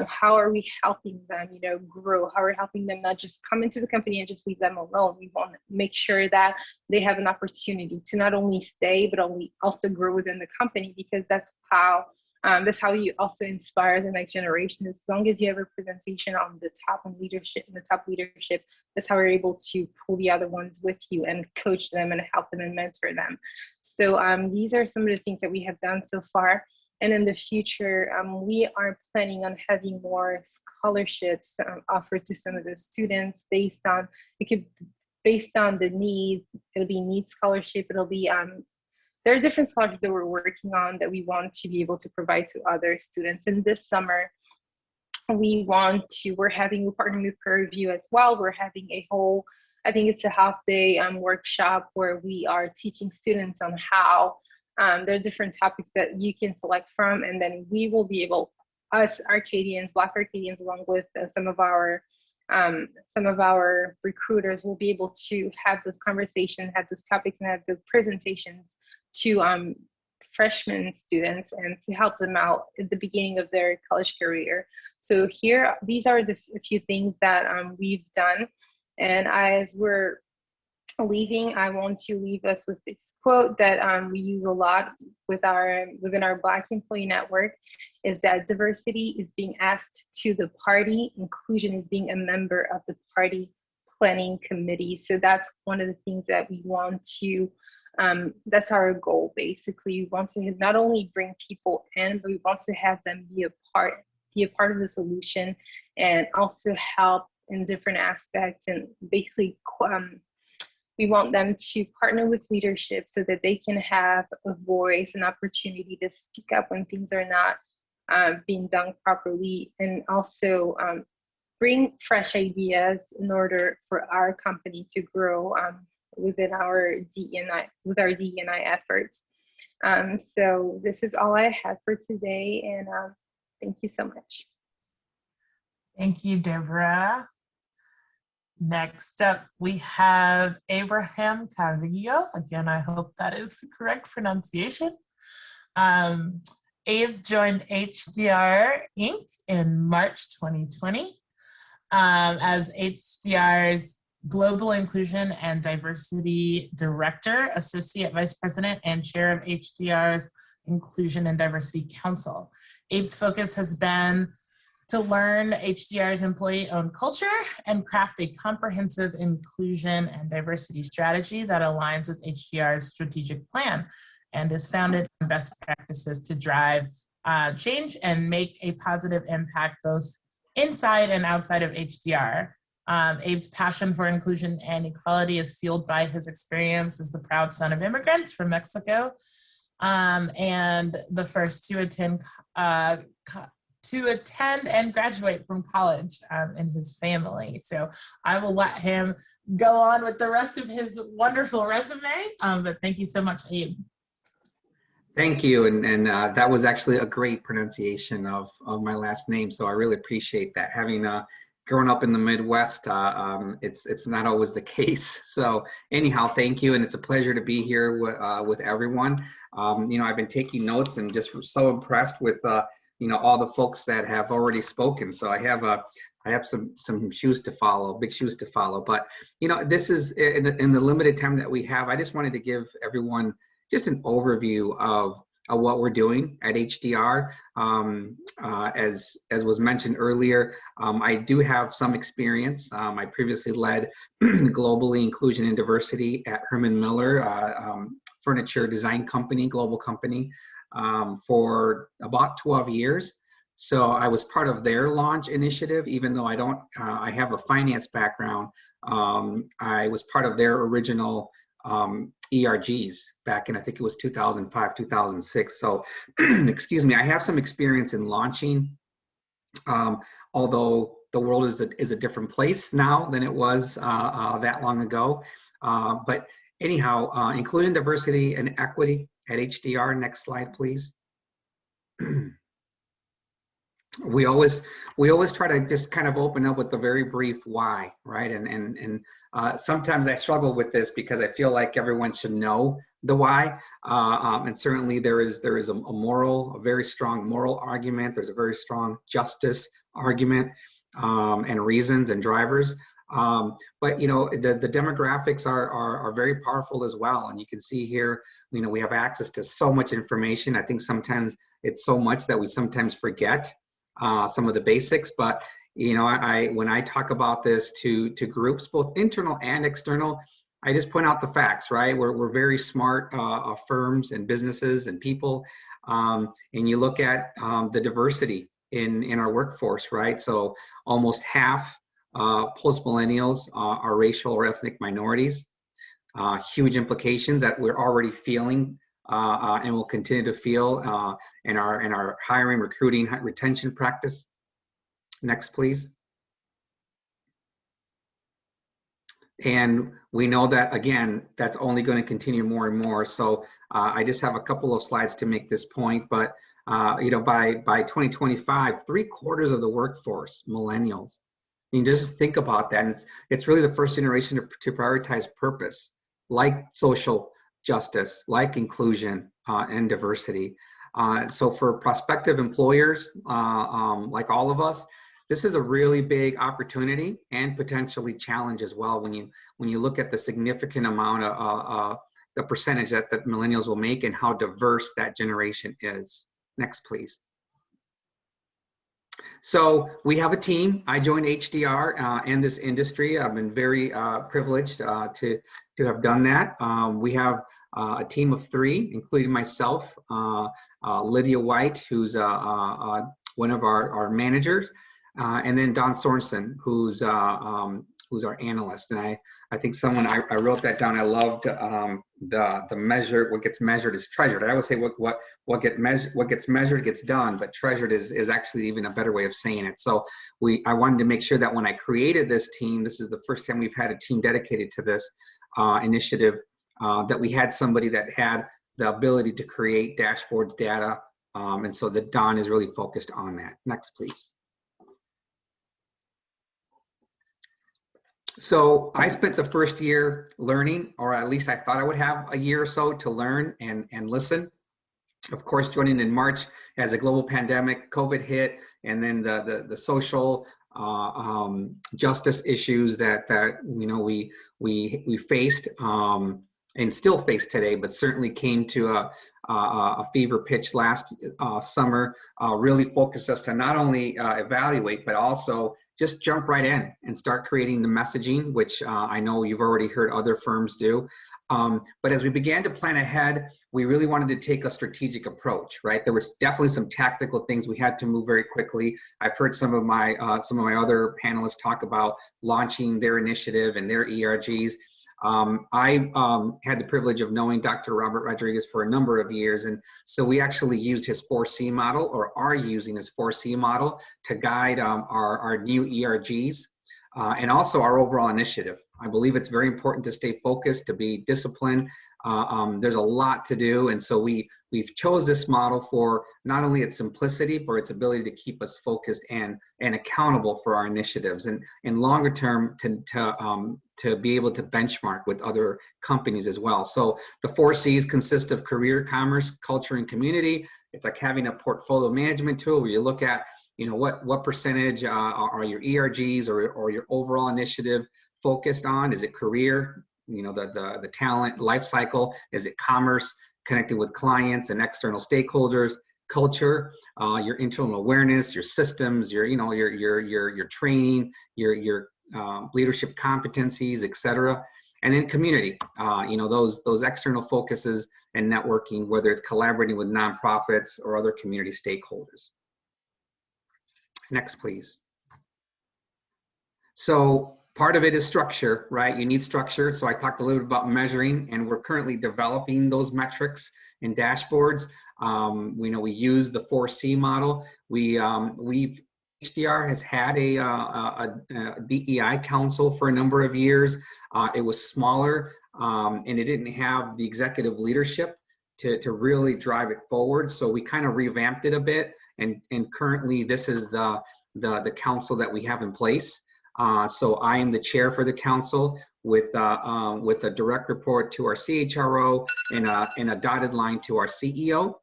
how are we helping them, grow, how are we helping them not just come into the company and just leave them alone. We want to make sure that they have an opportunity to not only stay but also grow within the company, because that's how you also inspire the next generation. As long as you have representation on the top leadership, that's how we're able to pull the other ones with you and coach them and help them and mentor them. So these are some of the things that we have done so far. And in the future, we are planning on having more scholarships offered to some of the students based on the needs. It'll be needs scholarship. It'll be there are different scholarships that we're working on that we want to be able to provide to other students. And this summer, we're partnering with Peer Review as well. We're having I think it's a half-day workshop where we are teaching students on how there are different topics that you can select from, and then we will be able, us Arcadians, Black Arcadians, along with some of our recruiters, will be able to have those conversations, have those topics, and have the presentations to freshman students and to help them out at the beginning of their college career. So these are a few things that we've done. And as we're leaving, I want to leave us with this quote that we use a lot within our Black employee network, is that diversity is being asked to the party, inclusion is being a member of the party planning committee. So that's one of the things that we want to that's our goal, basically. We want to not only bring people in, but we want to have them be a part of the solution and also help in different aspects. And basically, we want them to partner with leadership so that they can have a voice, an opportunity to speak up when things are not being done properly, and also bring fresh ideas in order for our company to grow within our DE&I efforts. So this is all I have for today, and thank you so much. Thank you, Deborah. Next up, we have Abraham Carrillo. Again, I hope that is the correct pronunciation. Abe joined HDR Inc. in March 2020 as HDR's Global Inclusion and Diversity Director, Associate Vice President, and Chair of HDR's Inclusion and Diversity Council. Abe's focus has been to learn HDR's employee-owned culture and craft a comprehensive inclusion and diversity strategy that aligns with HDR's strategic plan and is founded on best practices to drive change and make a positive impact both inside and outside of HDR. Abe's passion for inclusion and equality is fueled by his experience as the proud son of immigrants from Mexico, and the first to attend and graduate from college in his family. So I will let him go on with the rest of his wonderful resume, but thank you so much, Abe. Thank you, and that was actually a great pronunciation of my last name, so I really appreciate that. Having grown up in the Midwest, it's not always the case. So anyhow, thank you, and it's a pleasure to be here with everyone. I've been taking notes and just so impressed with all the folks that have already spoken. So I have some shoes to follow, big shoes to follow. But this is in the limited time that we have. I just wanted to give everyone just an overview of what we're doing at HDR. As was mentioned earlier, I do have some experience. I previously led globally inclusion and diversity at Herman Miller furniture design company, global company, for about 12 years. So I was part of their launch initiative, even though I have a finance background. I was part of their original ERGs back in, I think it was 2005, 2006. So, excuse me, I have some experience in launching, although the world is a different place now than it was that long ago. But anyhow, including diversity and equity at HDR. Next slide, please. We always try to just kind of open up with a very brief why, right? And sometimes I struggle with this because I feel like everyone should know the why. And certainly there is a very strong moral argument. There's a very strong justice argument, and reasons and drivers. But you know, the demographics are very powerful as well. And you can see here, you know, we have access to so much information. I think sometimes it's so much that we sometimes forget some of the basics. But you know, when I talk about this to groups, both internal and external, I just point out the facts, right? We're very smart firms and businesses and people, and you look at the diversity in our workforce, right? So almost half post-millennials are racial or ethnic minorities. Huge implications that we're already feeling and will continue to feel in our hiring, recruiting, retention practice. Next, please. And we know that, again, that's only going to continue more and more. So I just have a couple of slides to make this point. But you know, by 2025, 3/4 of the workforce, millennials. You just think about that. And it's really the first generation to prioritize purpose, like social justice, like inclusion and diversity. So for prospective employers, like all of us, this is a really big opportunity and potentially challenge as well when you look at the significant amount of the percentage that millennials will make and how diverse that generation is. Next, please. So we have a team. I joined HDR and this industry. I've been very privileged to have done that. We have a team of 3, including myself, Lydia White, who's one of our managers, and then Don Sorensen, who's our analyst. And I think I wrote that down. I loved the measure. What gets measured is treasured. I always say what gets measured gets done, but treasured is actually even a better way of saying it. So I wanted to make sure that when I created this team, this is the first time we've had a team dedicated to this initiative, that we had somebody that had the ability to create dashboards, data, and so that Don is really focused on that. Next, please. So I spent the first year learning, or at least I thought I would have a year or so to learn and listen. Of course, joining in March as a global pandemic, COVID hit, and then the social justice issues that you know we faced and still face today, but certainly came to a fever pitch last summer. Really focused us to not only evaluate, but also just jump right in and start creating the messaging, which I know you've already heard other firms do. But as we began to plan ahead, we really wanted to take a strategic approach, right? There was definitely some tactical things we had to move very quickly. I've heard some of my other panelists talk about launching their initiative and their ERGs. I had the privilege of knowing Dr. Robert Rodriguez for a number of years, and so we actually used his 4C model, or are using his 4C model, to guide our new ERGs and also our overall initiative. I believe it's very important to stay focused, to be disciplined. There's a lot to do, and so we've chose this model for not only its simplicity, for its ability to keep us focused and accountable for our initiatives, and in longer term to be able to benchmark with other companies as well. So the 4 C's consist of career, commerce, culture, and community. It's like having a portfolio management tool where you look at, you know, what percentage are your ERGs or your overall initiative focused on? Is it career? You know, the talent life cycle? Is it commerce, connecting with clients and external stakeholders? Culture, your internal awareness, your systems, your training, your leadership competencies, etc. And then community, you know, those external focuses and networking, whether it's collaborating with nonprofits or other community stakeholders. Next, please. So Part of it is structure, right? You need structure. So I talked a little bit about measuring, and we're currently developing those metrics and dashboards. We know we use the 4C model. HDR has had a DEI council for a number of years. It was smaller, and it didn't have the executive leadership to really drive it forward. So we kind of revamped it a bit, and currently this is the council that we have in place. So I am the chair for the council with a direct report to our CHRO and a dotted line to our CEO.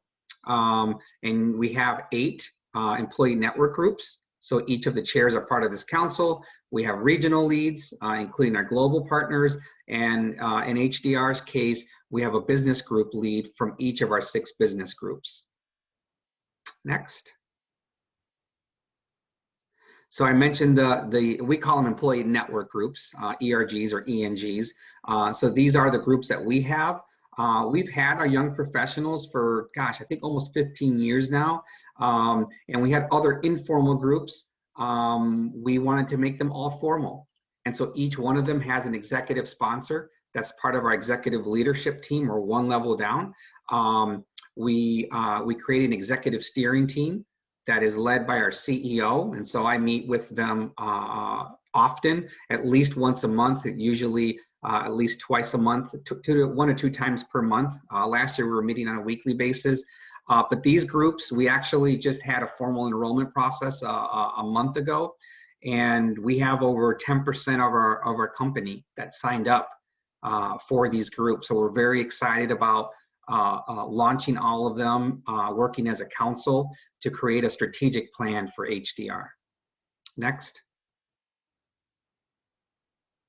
And we have 8 employee network groups. So each of the chairs are part of this council. We have regional leads, including our global partners. And in HDR's case, we have a business group lead from each of our 6 business groups. Next. So I mentioned we call them employee network groups, ERGs or ENGs. So these are the groups that we have. We've had our young professionals for, gosh, I think almost 15 years now. And we had other informal groups. We wanted to make them all formal. And so each one of them has an executive sponsor that's part of our executive leadership team, or one level down. We create an executive steering team that is led by our CEO. And so I meet with them often, at least once a month, usually at least twice a month, 1 or 2 times per month. Last year we were meeting on a weekly basis. But these groups, we actually just had a formal enrollment process a month ago. And we have over 10% of our company that signed up for these groups. So we're very excited about launching all of them, working as a council to create a strategic plan for HDR. Next.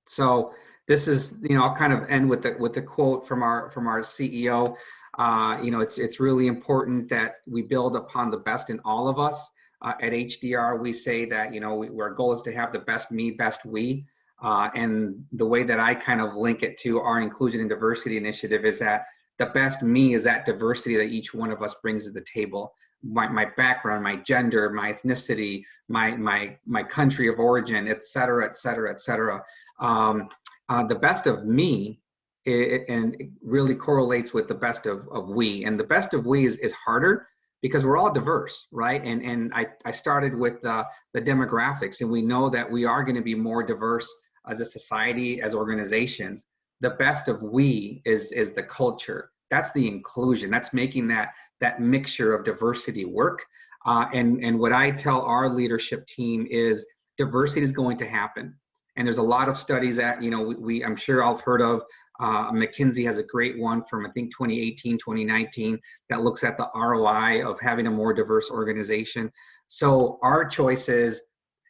So this is, I'll kind of end with the quote from our CEO. It's really important that we build upon the best in all of us. At HDR, we say that, our goal is to have the best me, best we. And the way that I kind of link it to our inclusion and diversity initiative is that the best me is that diversity that each one of us brings to the table. My background, my gender, my ethnicity, my country of origin, et cetera, et cetera, et cetera. The best of me and it really correlates with the best of we. And the best of we is harder because we're all diverse, right? And I started with the demographics, and we know that we are going to be more diverse as a society, as organizations. The best of we is the culture. That's the inclusion. That's making that mixture of diversity work. And what I tell our leadership team is diversity is going to happen. And there's a lot of studies that, I'm sure I've heard of. McKinsey has a great one from, I think, 2018, 2019, that looks at the ROI of having a more diverse organization. So our choice is,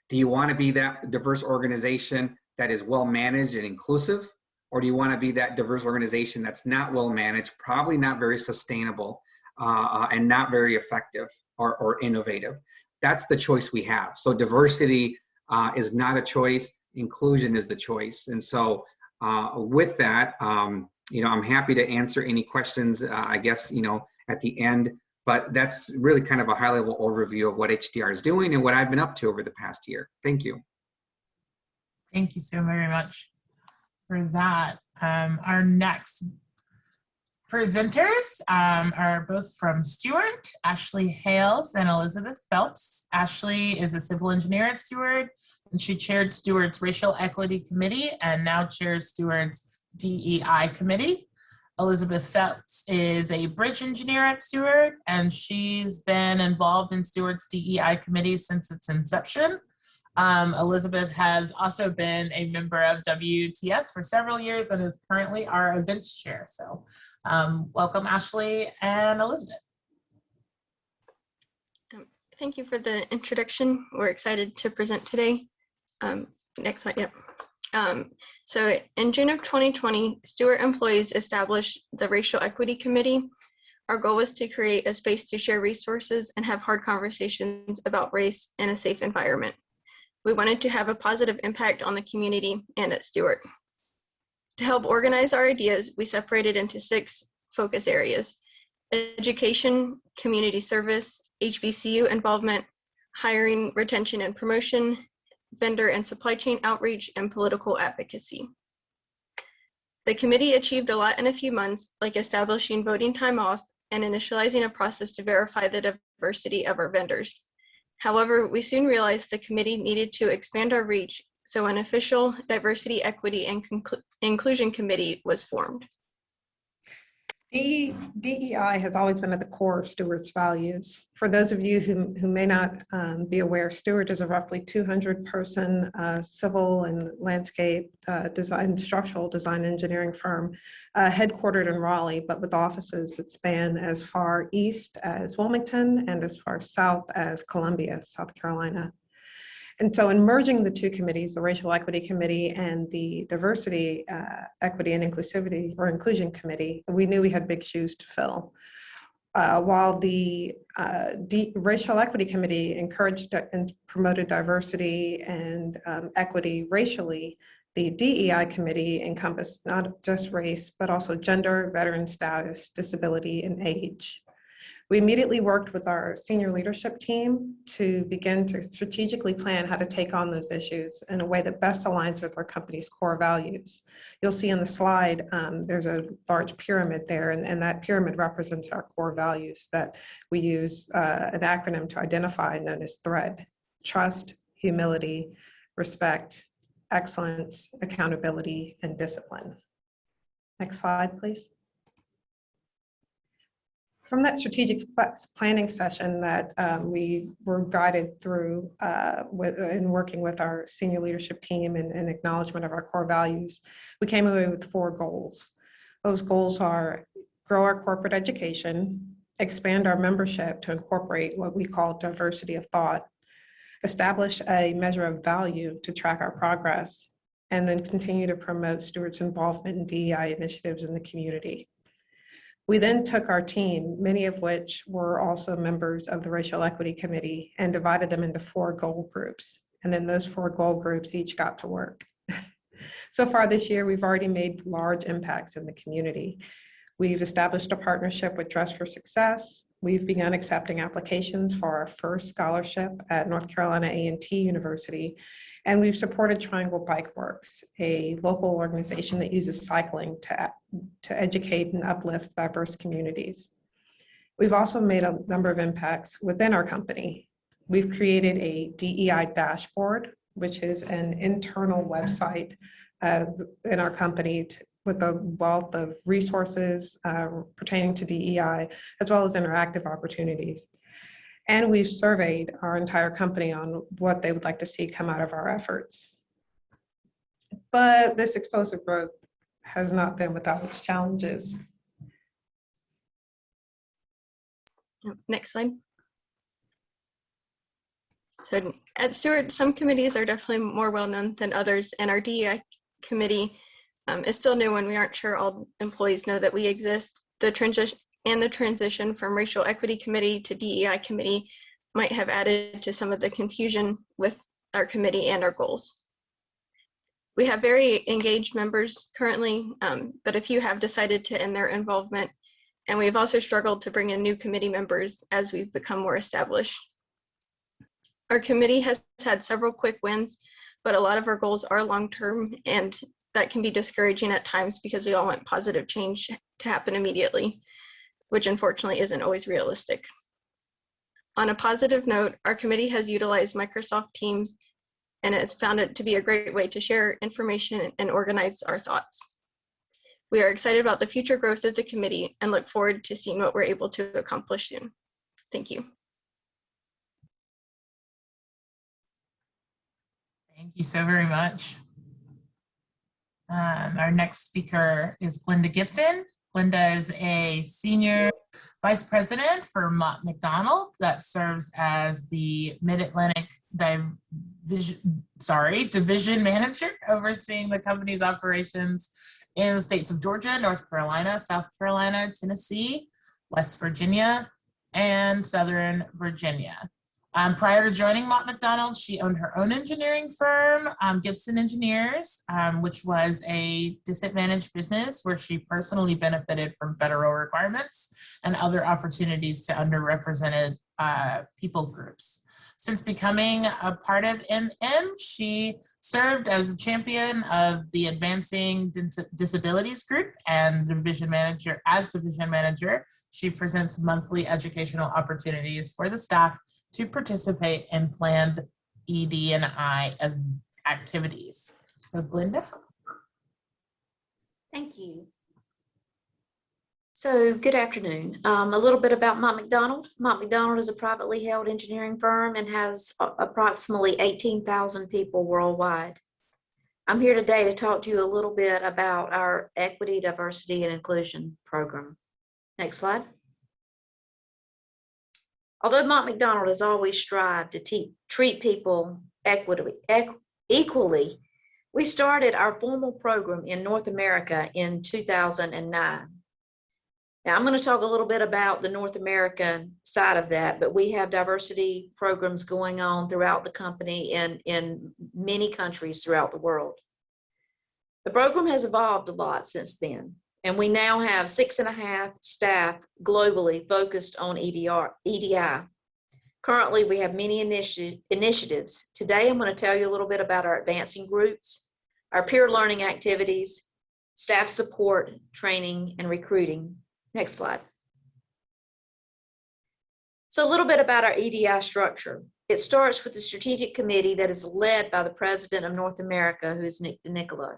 do you want to be that diverse organization that is well managed and inclusive? Or do you want to be that diverse organization that's not well managed, probably not very sustainable, and not very effective or innovative? That's the choice we have. So diversity is not a choice. Inclusion is the choice. And so with that, I'm happy to answer any questions, I guess, at the end. But that's really kind of a high-level overview of what HDR is doing and what I've been up to over the past year. Thank you. Thank you so very much for that. Our next presenters are both from Stewart, Ashley Hales and Elizabeth Phelps. Ashley is a civil engineer at Stewart, and she chaired Stewart's Racial Equity Committee and now chairs Stewart's DEI Committee. Elizabeth Phelps is a bridge engineer at Stewart, and she's been involved in Stewart's DEI Committee since its inception. Elizabeth has also been a member of WTS for several years and is currently our events chair. So welcome, Ashley and Elizabeth. Thank you for the introduction. We're excited to present today. Next slide, yep. So in June of 2020, Stewart employees established the Racial Equity Committee. Our goal was to create a space to share resources and have hard conversations about race in a safe environment. We wanted to have a positive impact on the community and at Stewart. To help organize our ideas, we separated into 6 focus areas: education, community service, HBCU involvement, hiring, retention and promotion, vendor and supply chain outreach, and political advocacy. The committee achieved a lot in a few months, like establishing voting time off and initializing a process to verify the diversity of our vendors. However, we soon realized the committee needed to expand our reach, so an official diversity, equity, and inclusion committee was formed. DEI has always been at the core of Stewart's values. For those of you who may not be aware, Stewart is a roughly 200-person civil and landscape design, structural design engineering firm headquartered in Raleigh, but with offices that span as far east as Wilmington and as far south as Columbia, South Carolina. And so in merging the two committees, the Racial Equity Committee and the Diversity, Equity and Inclusivity or Inclusion Committee, we knew we had big shoes to fill. While the Racial Equity Committee encouraged and promoted diversity and equity racially, the DEI Committee encompassed not just race, but also gender, veteran status, disability, and age. We immediately worked with our senior leadership team to begin to strategically plan how to take on those issues in a way that best aligns with our company's core values. You'll see on the slide, there's a large pyramid there, and that pyramid represents our core values that we use an acronym to identify known as THREAD: trust, humility, respect, excellence, accountability, and discipline. Next slide, please. From that strategic planning session that we were guided through in working with our senior leadership team and acknowledgement of our core values, we came away with 4 goals. Those goals are grow our corporate education, expand our membership to incorporate what we call diversity of thought, establish a measure of value to track our progress, and then continue to promote Stewart's involvement in DEI initiatives in the community. We then took our team, many of which were also members of the Racial Equity Committee, and divided them into 4 goal groups. And then those 4 goal groups each got to work. So far this year, we've already made large impacts in the community. We've established a partnership with Dress for Success. We've begun accepting applications for our first scholarship at North Carolina A&T University. And we've supported Triangle Bike Works, a local organization that uses cycling to educate and uplift diverse communities. We've also made a number of impacts within our company. We've created a DEI dashboard, which is an internal website in our company with a wealth of resources pertaining to DEI, as well as interactive opportunities. And we've surveyed our entire company on what they would like to see come out of our efforts. But this explosive growth has not been without its challenges. Next slide. So at Stewart, some committees are definitely more well-known than others, and our DEI committee is still new, and we aren't sure all employees know that we exist. The transition from Racial Equity Committee to DEI Committee might have added to some of the confusion with our committee and our goals. We have very engaged members currently, but a few have decided to end their involvement, and we've also struggled to bring in new committee members as we've become more established. Our committee has had several quick wins, but a lot of our goals are long-term, and that can be discouraging at times because we all want positive change to happen immediately, which unfortunately isn't always realistic. On a positive note, our committee has utilized Microsoft Teams and has found it to be a great way to share information and organize our thoughts. We are excited about the future growth of the committee and look forward to seeing what we're able to accomplish soon. Thank you. Thank you so very much. Our next speaker is Glenda Gibson. Glenda is a senior vice president for Mott McDonald that serves as the Mid-Atlantic division manager, overseeing the company's operations in the states of Georgia, North Carolina, South Carolina, Tennessee, West Virginia, and Southern Virginia. Prior to joining Mott McDonald, she owned her own engineering firm, Gibson Engineers, which was a disadvantaged business where she personally benefited from federal requirements and other opportunities to underrepresented people groups. Since becoming a part of NM, she served as a champion of the Advancing Disabilities Group and division manager. As division manager, she presents monthly educational opportunities for the staff to participate in planned ED&I activities. So Glinda. Thank you. So good afternoon. A little bit about Mott MacDonald. Mott MacDonald is a privately held engineering firm and has approximately 18,000 people worldwide. I'm here today to talk to you a little bit about our Equity, Diversity, and Inclusion program. Next slide. Although Mott MacDonald has always strived to treat people equally, we started our formal program in North America in 2009. Now, I'm going to talk a little bit about the North American side of that, but we have diversity programs going on throughout the company in many countries throughout the world. The program has evolved a lot since then, and we now have 6.5 staff globally focused on EDI. Currently, we have many initiatives. Today, I'm going to tell you a little bit about our advancing groups, our peer learning activities, staff support, training, and recruiting. Next slide. So a little bit about our EDI structure. It starts with the strategic committee that is led by the president of North America, who is Nick DiNiccolo.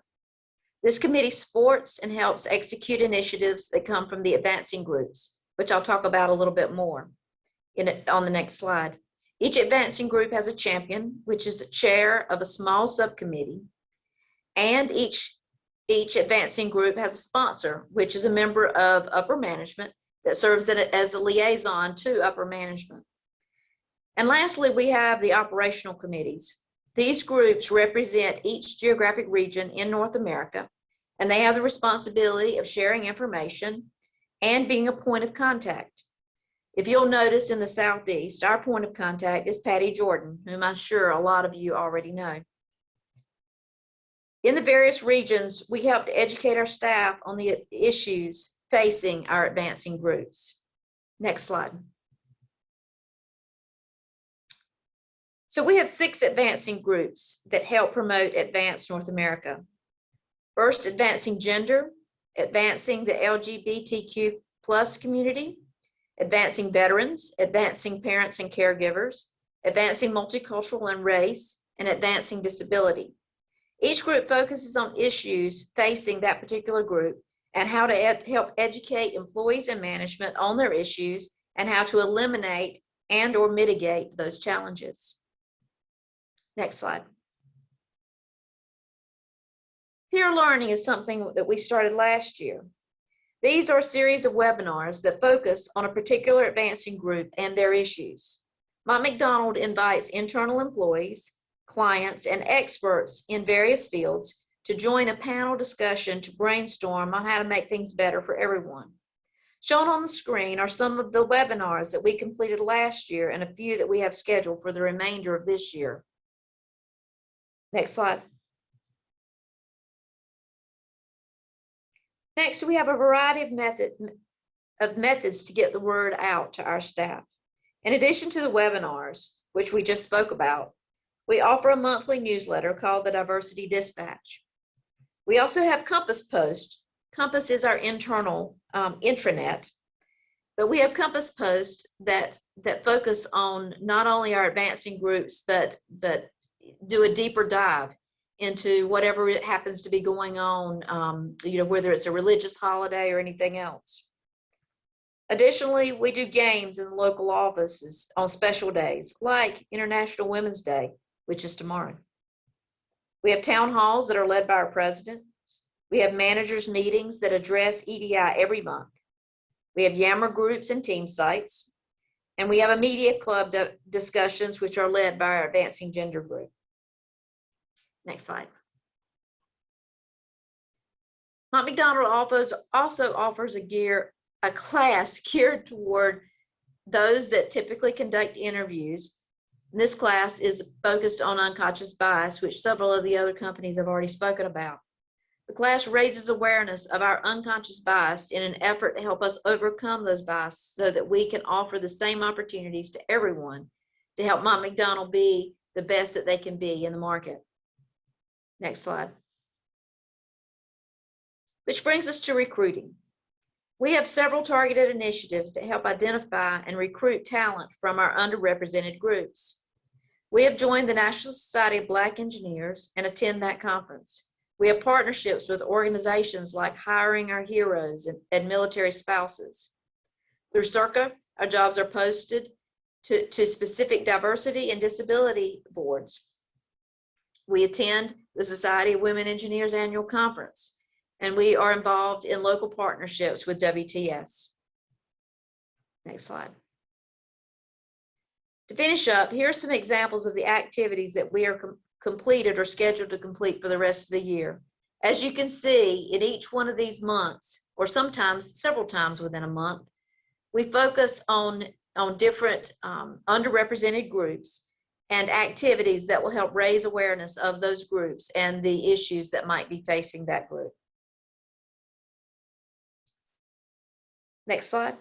This committee supports and helps execute initiatives that come from the advancing groups, which I'll talk about a little bit more on the next slide. Each advancing group has a champion, which is the chair of a small subcommittee, and each advancing group has a sponsor, which is a member of upper management that serves as a liaison to upper management. And lastly, we have the operational committees. These groups represent each geographic region in North America, and they have the responsibility of sharing information and being a point of contact. If you'll notice in the Southeast, our point of contact is Patty Jordan, whom I'm sure a lot of you already know. In the various regions, we help to educate our staff on the issues facing our advancing groups. Next slide. So we have 6 advancing groups that help promote Advanced North America. First, advancing gender, advancing the LGBTQ+ community, advancing veterans, advancing parents and caregivers, advancing multicultural and race, and advancing disability. Each group focuses on issues facing that particular group and how to help educate employees and management on their issues and how to eliminate and or mitigate those challenges. Next slide. Peer learning is something that we started last year. These are a series of webinars that focus on a particular advancing group and their issues. Mott MacDonald invites internal employees, clients, and experts in various fields to join a panel discussion to brainstorm on how to make things better for everyone. Shown on the screen are some of the webinars that we completed last year and a few that we have scheduled for the remainder of this year. Next slide. Next, we have a variety of methods to get the word out to our staff. In addition to the webinars, which we just spoke about, we offer a monthly newsletter called the Diversity Dispatch. We also have Compass Post. Compass is our internal intranet, but we have Compass Posts that focus on not only our advancing groups, but do a deeper dive into whatever it happens to be going on, whether it's a religious holiday or anything else. Additionally, we do games in the local offices on special days like International Women's Day, which is tomorrow. We have town halls that are led by our president. We have managers meetings that address EDI every month. We have Yammer groups and team sites. And we have a media club discussions, which are led by our advancing gender group. Next slide. Mott MacDonald also offers a class geared toward those that typically conduct interviews. And this class is focused on unconscious bias, which several of the other companies have already spoken about. The class raises awareness of our unconscious bias in an effort to help us overcome those biases so that we can offer the same opportunities to everyone to help Mott McDonald be the best that they can be in the market. Next slide. Which brings us to recruiting. We have several targeted initiatives to help identify and recruit talent from our underrepresented groups. We have joined the National Society of Black Engineers and attend that conference. We have partnerships with organizations like Hiring Our Heroes and Military Spouses. Through CIRCA, our jobs are posted to specific diversity and disability boards. We attend the Society of Women Engineers annual conference, and we are involved in local partnerships with WTS. Next slide. To finish up, here are some examples of the activities that we are completed or scheduled to complete for the rest of the year. As you can see, in each one of these months, or sometimes several times within a month, we focus on different underrepresented groups and activities that will help raise awareness of those groups and the issues that might be facing that group. Next slide.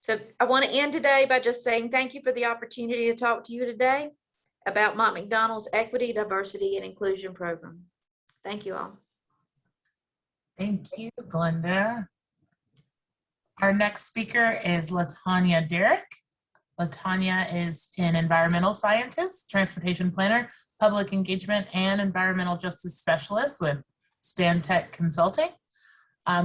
So I want to end today by just saying thank you for the opportunity to talk to you today about Mott McDonald's Equity, Diversity, and Inclusion Program. Thank you all. Thank you, Glenda. Our next speaker is LaTanya Derrick. LaTanya is an environmental scientist, transportation planner, public engagement, and environmental justice specialist with Stantec Consulting.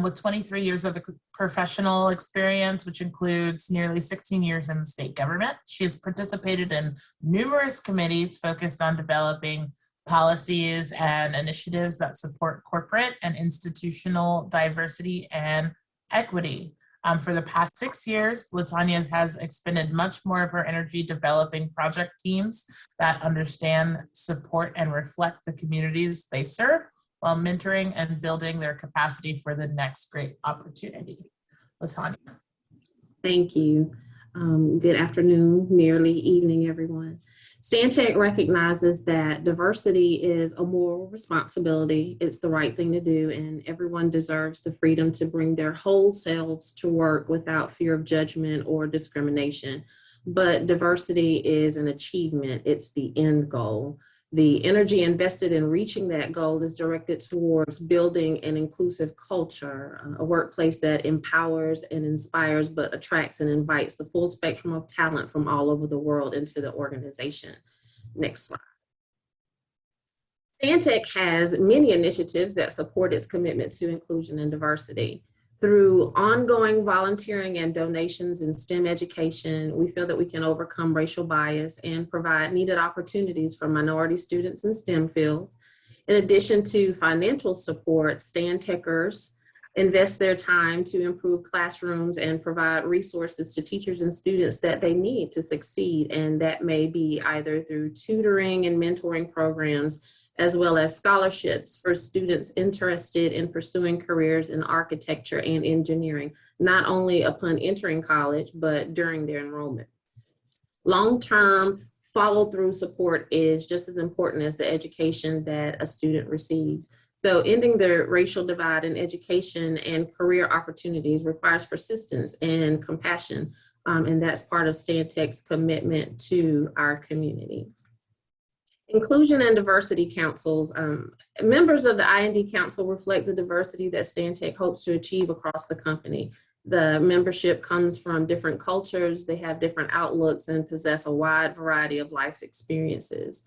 With 23 years of professional experience, which includes nearly 16 years in the state government. She has participated in numerous committees focused on developing policies and initiatives that support corporate and institutional diversity and equity. For the past 6 years, LaTanya has expended much more of her energy developing project teams that understand, support, and reflect the communities they serve, while mentoring and building their capacity for the next great opportunity. LaTanya. Thank you. Good afternoon, nearly evening, everyone. Stantec recognizes that diversity is a moral responsibility. It's the right thing to do, and everyone deserves the freedom to bring their whole selves to work without fear of judgment or discrimination. But diversity is an achievement. It's the end goal. The energy invested in reaching that goal is directed towards building an inclusive culture, a workplace that empowers and inspires, but attracts and invites the full spectrum of talent from all over the world into the organization. Next slide. Stantec has many initiatives that support its commitment to inclusion and diversity. Through ongoing volunteering and donations in STEM education, we feel that we can overcome racial bias and provide needed opportunities for minority students in STEM fields. In addition to financial support, Stantecers invest their time to improve classrooms and provide resources to teachers and students that they need to succeed. And that may be either through tutoring and mentoring programs, as well as scholarships for students interested in pursuing careers in architecture and engineering, not only upon entering college, but during their enrollment. Long-term follow-through support is just as important as the education that a student receives. So ending the racial divide in education and career opportunities requires persistence and compassion, and that's part of Stantec's commitment to our community. Inclusion and diversity councils. Members of the I&D Council reflect the diversity that Stantec hopes to achieve across the company. The membership comes from different cultures, they have different outlooks, and possess a wide variety of life experiences.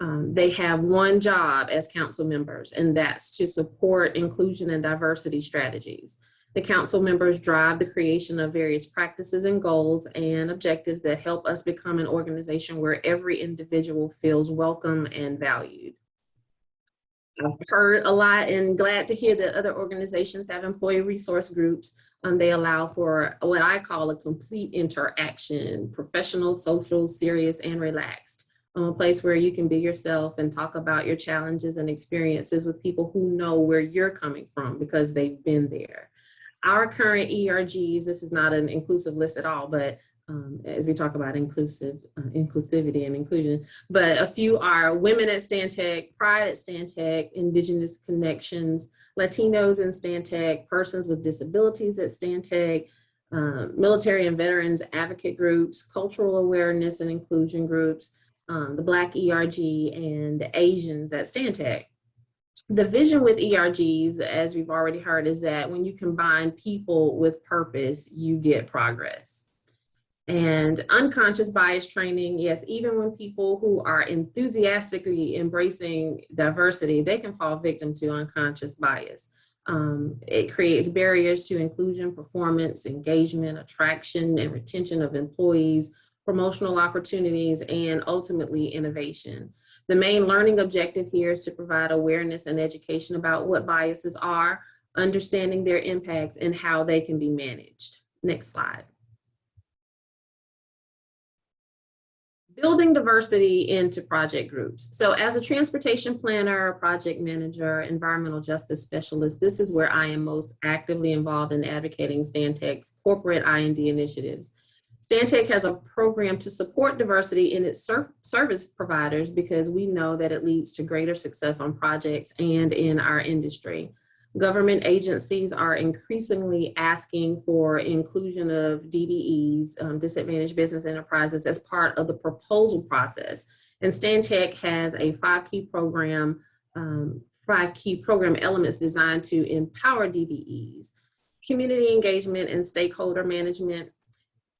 They have one job as council members, and that's to support inclusion and diversity strategies. The council members drive the creation of various practices and goals and objectives that help us become an organization where every individual feels welcome and valued. I've heard a lot and glad to hear that other organizations have employee resource groups. They allow for what I call a complete interaction, professional, social, serious, and relaxed. A place where you can be yourself and talk about your challenges and experiences with people who know where you're coming from because they've been there. Our current ERGs, this is not an inclusive list at all, but as we talk about inclusivity and inclusion, but a few are Women at Stantec, Pride at Stantec, Indigenous Connections, Latinos in Stantec, Persons with Disabilities at Stantec, military and veterans advocate groups, cultural awareness and inclusion groups, the Black ERG, and the Asians at Stantec. The vision with ERGs, as we've already heard, is that when you combine people with purpose, you get progress. And unconscious bias training, yes, even when people who are enthusiastically embracing diversity, they can fall victim to unconscious bias. It creates barriers to inclusion, performance, engagement, attraction, and retention of employees, promotional opportunities, and ultimately innovation. The main learning objective here is to provide awareness and education about what biases are, understanding their impacts, and how they can be managed. Next slide. Building diversity into project groups. So as a transportation planner, project manager, environmental justice specialist, this is where I am most actively involved in advocating Stantec's corporate I&D initiatives. Stantec has a program to support diversity in its service providers because we know that it leads to greater success on projects and in our industry. Government agencies are increasingly asking for inclusion of DBEs, disadvantaged business enterprises, as part of the proposal process. And Stantec has a five key program elements designed to empower DBEs: community engagement and stakeholder management.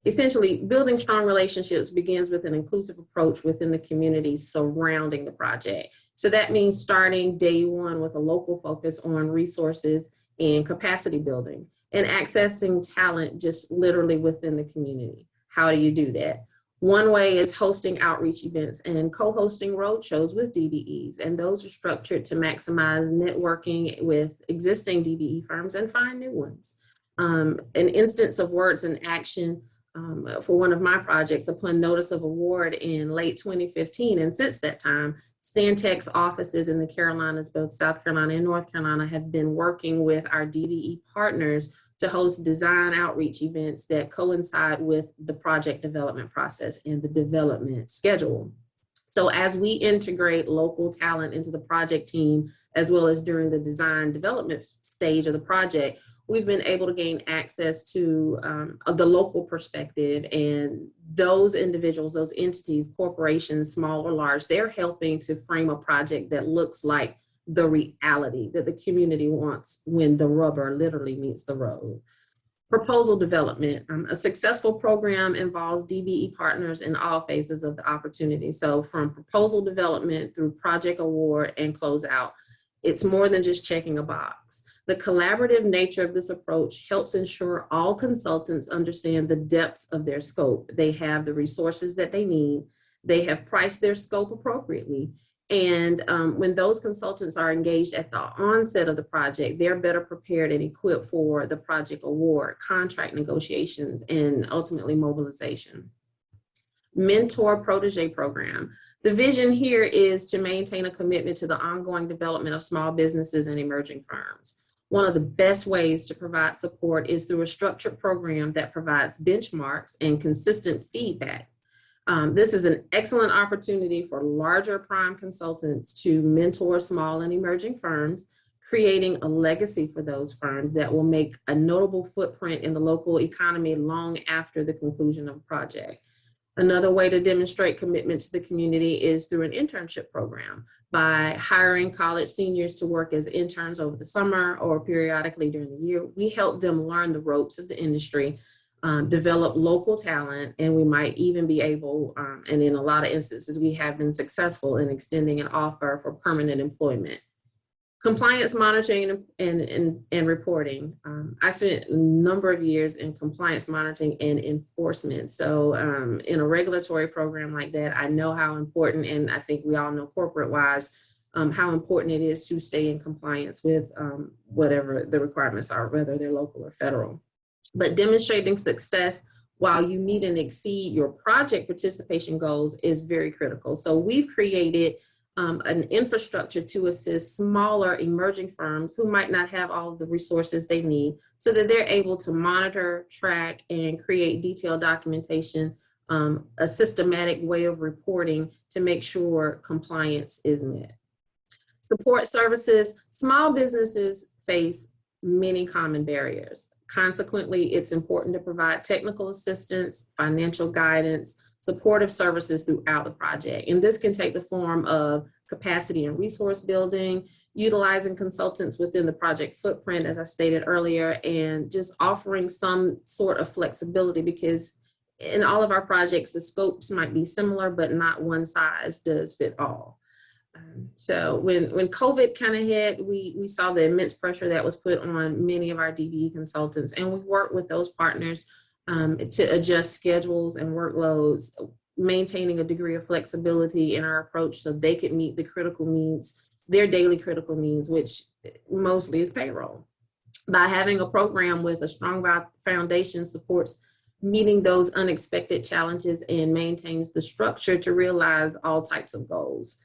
Essentially, building strong relationships begins with an inclusive approach within the communities surrounding the project. So that means starting day one with a local focus on resources and capacity building and accessing talent just literally within the community. How do you do that? One way is hosting outreach events and co-hosting roadshows with DBEs, and those are structured to maximize networking with existing DBE firms and find new ones. An instance of words in action for one of my projects, upon notice of award in late 2015, and since that time, Stantec's offices in the Carolinas, both South Carolina and North Carolina, have been working with our DBE partners to host design outreach events that coincide with the project development process and the development schedule. So as we integrate local talent into the project team, as well as during the design development stage of the project, we've been able to gain access to the local perspective, and those individuals, those entities, corporations, small or large, they're helping to frame a project that looks like the reality that the community wants when the rubber literally meets the road. Proposal development. A successful program involves DBE partners in all phases of the opportunity. So from proposal development through project award and closeout, it's more than just checking a box. The collaborative nature of this approach helps ensure all consultants understand the depth of their scope. They have the resources that they need. They have priced their scope appropriately. And when those consultants are engaged at the onset of the project, they're better prepared and equipped for the project award, contract negotiations, and ultimately mobilization. Mentor protege program. The vision here is to maintain a commitment to the ongoing development of small businesses and emerging firms. One of the best ways to provide support is through a structured program that provides benchmarks and consistent feedback. This is an excellent opportunity for larger prime consultants to mentor small and emerging firms, creating a legacy for those firms that will make a notable footprint in the local economy long after the conclusion of a project. Another way to demonstrate commitment to the community is through an internship program. By hiring college seniors to work as interns over the summer or periodically during the year, we help them learn the ropes of the industry, develop local talent, and we might even be able, and in a lot of instances, we have been successful in extending an offer for permanent employment. Compliance monitoring and reporting. I spent a number of years in compliance monitoring and enforcement. So in a regulatory program like that, I know how important, and I think we all know corporate-wise, how important it is to stay in compliance with whatever the requirements are, whether they're local or federal. But demonstrating success while you meet and exceed your project participation goals is very critical. So we've created an infrastructure to assist smaller emerging firms who might not have all of the resources they need so that they're able to monitor, track, and create detailed documentation, a systematic way of reporting to make sure compliance is met. Support services. Small businesses face many common barriers. Consequently, it's important to provide technical assistance, financial guidance, supportive services throughout the project. And this can take the form of capacity and resource building, utilizing consultants within the project footprint, as I stated earlier, and just offering some sort of flexibility, because in all of our projects, the scopes might be similar, but not one size does fit all. So when COVID kind of hit, we saw the immense pressure that was put on many of our DBE consultants, and we worked with those partners to adjust schedules and workloads, maintaining a degree of flexibility in our approach so they could meet the critical needs, their daily critical needs, which mostly is payroll. By having a program with a strong foundation supports meeting those unexpected challenges and maintains the structure to realize all types of goals.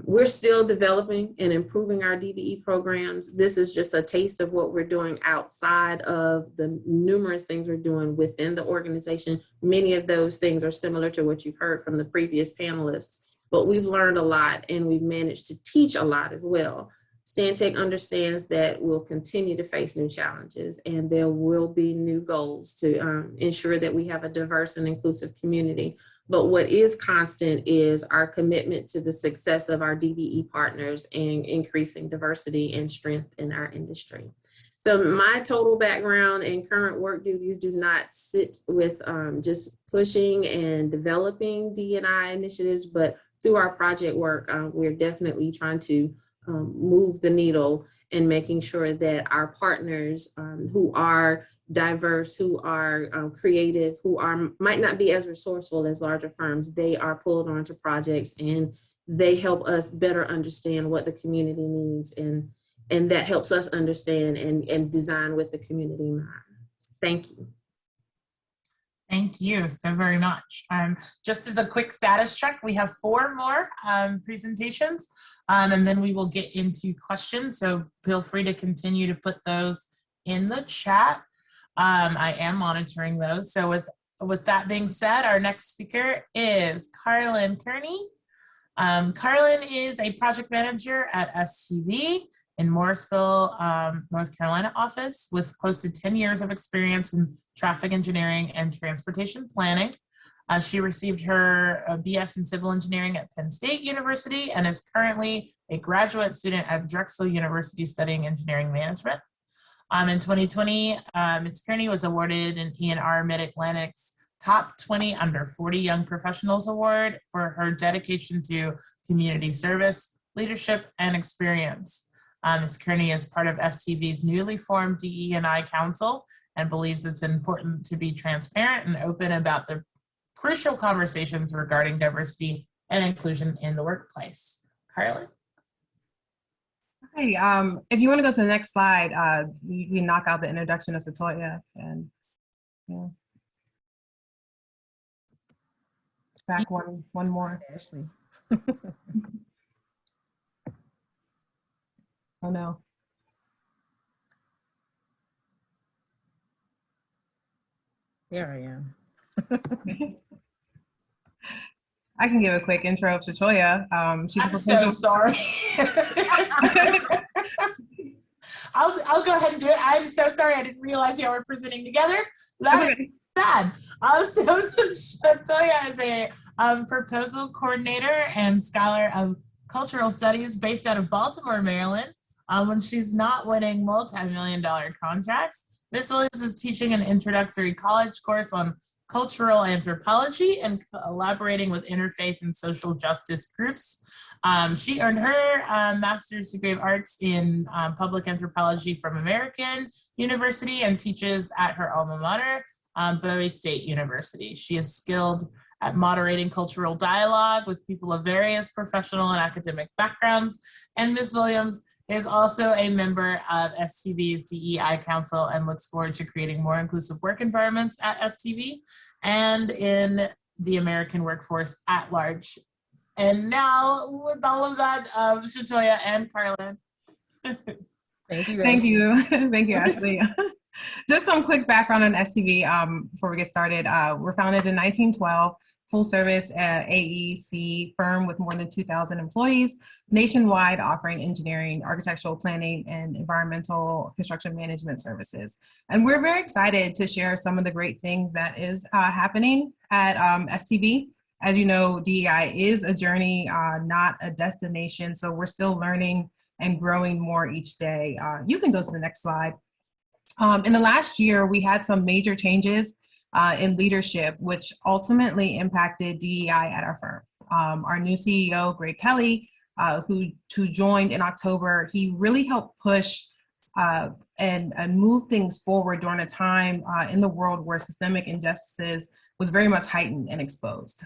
We're still developing and improving our DBE programs. This is just a taste of what we're doing outside of the numerous things we're doing within the organization. Many of those things are similar to what you've heard from the previous panelists, but we've learned a lot and we've managed to teach a lot as well. Stantec understands that we'll continue to face new challenges and there will be new goals to ensure that we have a diverse and inclusive community. But what is constant is our commitment to the success of our DBE partners and increasing diversity and strength in our industry. So my total background and current work duties do not sit with just pushing and developing D&I initiatives, but through our project work, we're definitely trying to move the needle in making sure that our partners who are diverse, who are creative, who might not be as resourceful as larger firms, they are pulled onto projects and they help us better understand what the community needs, and that helps us understand and design with the community in mind. Thank you. Thank you so very much. Just as a quick status check, we have 4 more presentations, and then we will get into questions. So feel free to continue to put those in the chat. I am monitoring those. So with that being said, our next speaker is Carlin Kearney. Carlin is a project manager at STV in Morrisville, North Carolina office with close to 10 years of experience in traffic engineering and transportation planning. She received her BS in civil engineering at Penn State University and is currently a graduate student at Drexel University studying engineering management. In 2020, Ms. Kearney was awarded an E&R Mid-Atlantic's Top 20 Under 40 Young Professionals Award for her dedication to community service, leadership, and experience. Ms. Kearney is part of STV's newly formed DE&I Council and believes it's important to be transparent and open about the crucial conversations regarding diversity and inclusion in the workplace. Carlin? Hey, if you want to go to the next slide, we knock out the introduction of Satoya and yeah. Back one more. Ashley. Oh no. There I am. I can give a quick intro of Satoya. She's I'm so sorry. I'll go ahead and do it. I'm so sorry. I didn't realize y'all were presenting together. That's bad. So Satoya is a proposal coordinator and scholar of cultural studies based out of Baltimore, Maryland. When she's not winning multi-million-dollar contracts, Ms. Williams is teaching an introductory college course on cultural anthropology and collaborating with interfaith and social justice groups. She earned her master's degree of arts in public anthropology from American University and teaches at her alma mater, Bowie State University. She is skilled at moderating cultural dialogue with people of various professional and academic backgrounds. And Ms. Williams is also a member of STV's DEI Council and looks forward to creating more inclusive work environments at STV and in the American workforce at large. And now, with all of that, Satoya and Carlin. Thank you. Thank you. Thank you, Ashley. Just some quick background on STV before we get started. We're founded in 1912. full service AEC firm with more than 2,000 employees nationwide, offering engineering, architectural planning, and environmental construction management services. And we're very excited to share some of the great things that is happening at STV. As you know, DEI is a journey, not a destination. So we're still learning and growing more each day. You can go to the next slide. In the last year, we had some major changes in leadership, which ultimately impacted DEI at our firm. Our new CEO, Greg Kelly, who joined in October, he really helped push and move things forward during a time in the world where systemic injustices was very much heightened and exposed.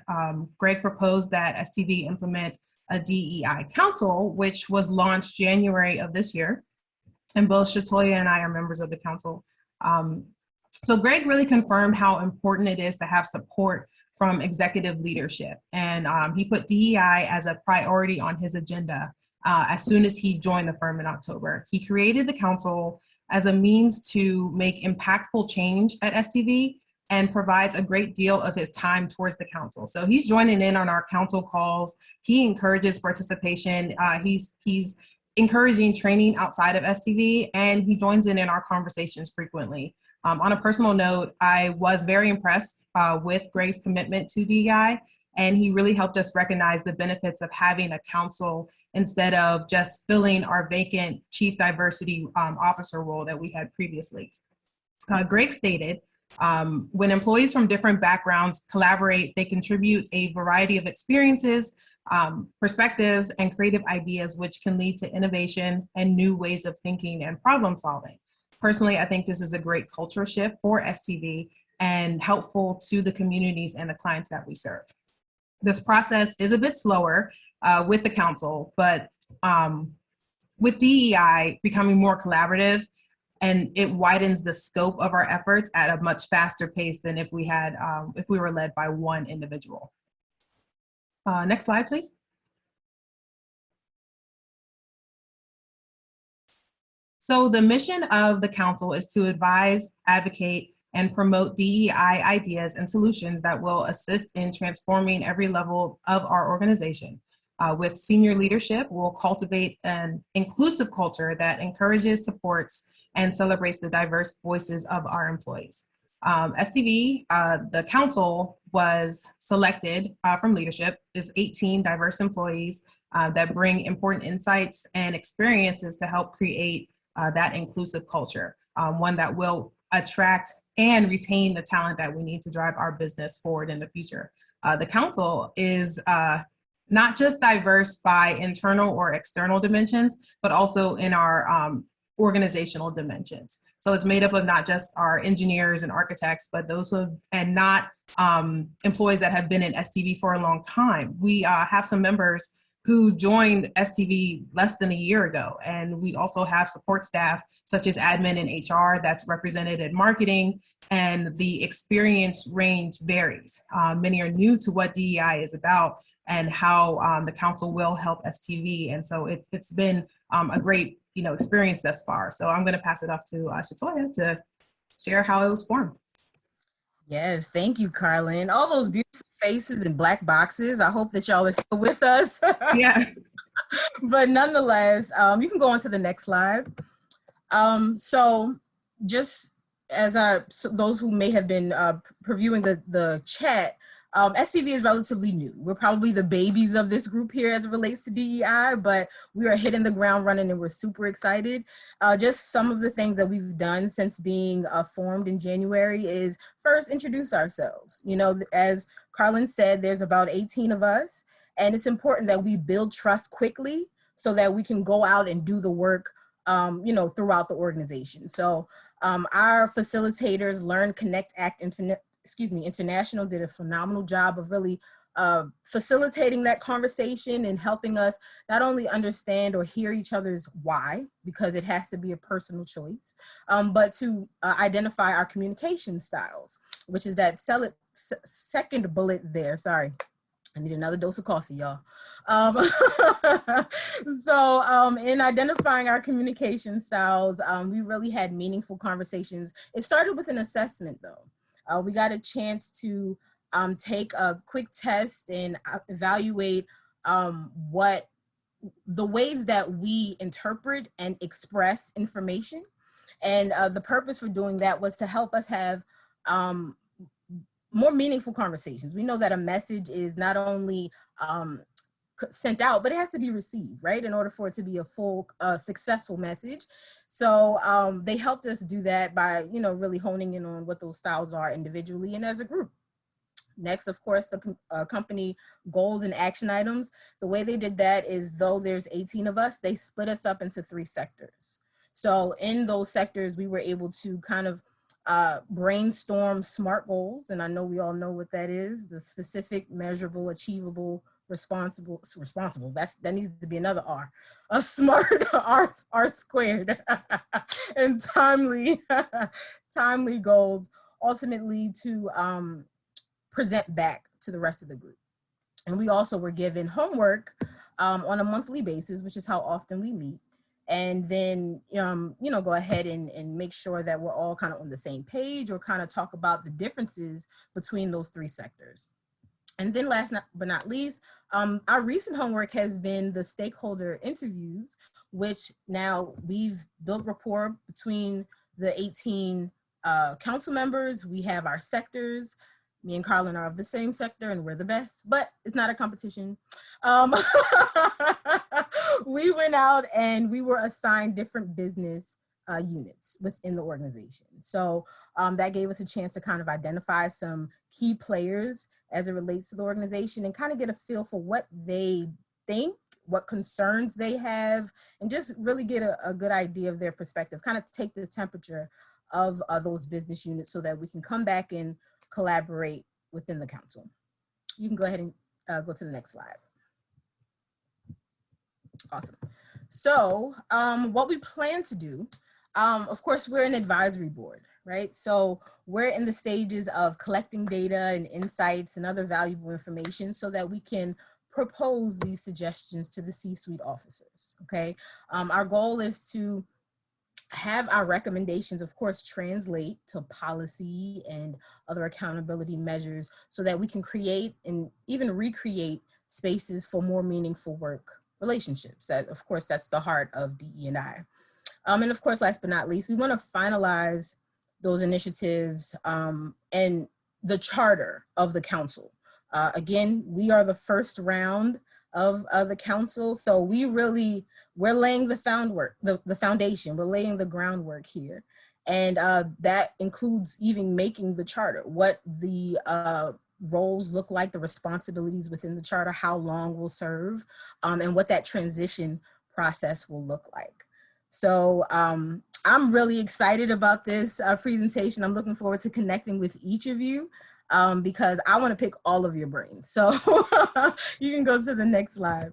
Greg proposed that STV implement a DEI council, which was launched January of this year. And both Shatoya and I are members of the council. So Greg really confirmed how important it is to have support from executive leadership. And he put DEI as a priority on his agenda as soon as he joined the firm in October. He created the council as a means to make impactful change at STV and provides a great deal of his time towards the council. So he's joining in on our council calls. He encourages participation. He's encouraging training outside of STV, and he joins in our conversations frequently. On a personal note, I was very impressed with Greg's commitment to DEI, and he really helped us recognize the benefits of having a council instead of just filling our vacant chief diversity officer role that we had previously. Greg stated, when employees from different backgrounds collaborate, they contribute a variety of experiences, perspectives, and creative ideas, which can lead to innovation and new ways of thinking and problem solving. Personally, I think this is a great culture shift for STV and helpful to the communities and the clients that we serve. This process is a bit slower with the council, but with DEI becoming more collaborative, and it widens the scope of our efforts at a much faster pace than if we were led by one individual. Next slide, please. So the mission of the council is to advise, advocate, and promote DEI ideas and solutions that will assist in transforming every level of our organization. With senior leadership, we'll cultivate an inclusive culture that encourages, supports, and celebrates the diverse voices of our employees. STV, the council was selected from leadership, is 18 diverse employees that bring important insights and experiences to help create that inclusive culture, one that will attract and retain the talent that we need to drive our business forward in the future. The council is not just diverse by internal or external dimensions, but also in our organizational dimensions. So it's made up of not just our engineers and architects, but those who have, and not employees that have been in STV for a long time. We have some members who joined STV less than a year ago. And we also have support staff such as admin and HR that's represented in marketing, and the experience range varies. Many are new to what DEI is about and how the council will help STV. And so it's been a great experience thus far. So I'm going to pass it off to Shatoya to share how it was formed. Yes, thank you, Carlin. All those beautiful faces and black boxes. I hope that y'all are still with us. Yeah. But nonetheless, you can go on to the next slide. So just as those who may have been previewing the chat, STV is relatively new. We're probably the babies of this group here as it relates to DEI, but we are hitting the ground running and we're super excited. Just some of the things that we've done since being formed in January is first introduce ourselves. As Carlin said, there's about 18 of us, and it's important that we build trust quickly so that we can go out and do the work throughout the organization. So our facilitators, Learn, Connect, Act, International did a phenomenal job of really facilitating that conversation and helping us not only understand or hear each other's why, because it has to be a personal choice, but to identify our communication styles, which is that second bullet there. Sorry, I need another dose of coffee, y'all. So in identifying our communication styles, we really had meaningful conversations. It started with an assessment though. We got a chance to take a quick test and evaluate what the ways that we interpret and express information. And the purpose for doing that was to help us have more meaningful conversations. We know that a message is not only sent out, but it has to be received, right? In order for it to be a full, successful message. So they helped us do that by, really honing in on what those styles are individually and as a group. Next, of course, the company goals and action items. The way they did that is, though there's 18 of us, they split us up into 3 sectors. So in those sectors, we were able to kind of brainstorm SMART goals. And I know we all know what that is: the specific, measurable, achievable, responsible, that needs to be another R, a SMART, R squared, and timely goals, ultimately to present back to the rest of the group. And we also were given homework on a monthly basis, which is how often we meet. And then, go ahead and make sure that we're all kind of on the same page, or kind of talk about the differences between those 3 sectors. And then last but not least, our recent homework has been the stakeholder interviews, which now we've built rapport between the 18 council members. We have our sectors. Me and Carlin are of the same sector and we're the best, but it's not a competition. We went out and we were assigned different business units within the organization. So that gave us a chance to kind of identify some key players as it relates to the organization and kind of get a feel for what they think, what concerns they have, and just really get a good idea of their perspective, kind of take the temperature of those business units so that we can come back and collaborate within the council. You can go ahead and go to the next slide. Awesome. So what we plan to do, of course, we're an advisory board, right? So we're in the stages of collecting data and insights and other valuable information so that we can propose these suggestions to the C-suite officers, okay? Our goal is to have our recommendations, of course, translate to policy and other accountability measures so that we can create and even recreate spaces for more meaningful work relationships. That, of course, that's the heart of DE&I. And of course, last but not least, we want to finalize those initiatives and the charter of the council. Again, we are the first round of the council, so we're laying the foundation, we're laying the groundwork here. And that includes even making the charter, what the roles look like, the responsibilities within the charter, how long we'll serve, and what that transition process will look like. So I'm really excited about this presentation. I'm looking forward to connecting with each of you because I want to pick all of your brains. So you can go to the next slide.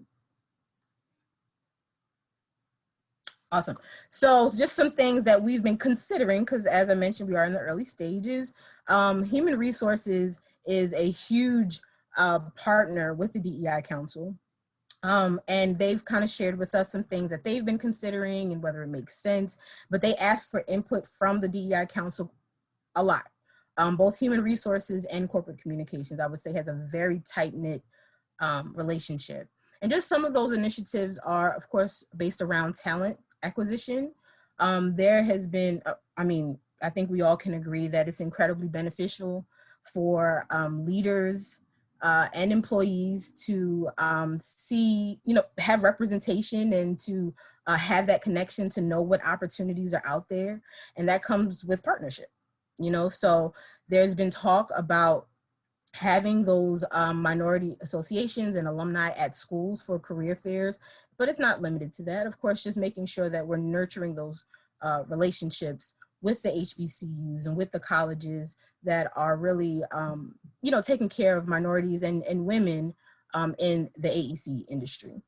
Awesome. So just some things that we've been considering, because as I mentioned, we are in the early stages. Human resources is a huge partner with the DEI Council. And they've kind of shared with us some things that they've been considering and whether it makes sense, but they asked for input from the DEI Council a lot. Both human resources and corporate communications, I would say, has a very tight-knit relationship. And just some of those initiatives are, of course, based around talent acquisition. There has been, I think we all can agree that it's incredibly beneficial for leaders and employees to have representation and to have that connection to know what opportunities are out there. And that comes with partnership, so there's been talk about having those minority associations and alumni at schools for career fairs, but it's not limited to that. Of course, just making sure that we're nurturing those relationships with the HBCUs and with the colleges that are really, taking care of minorities and women in the AEC industry.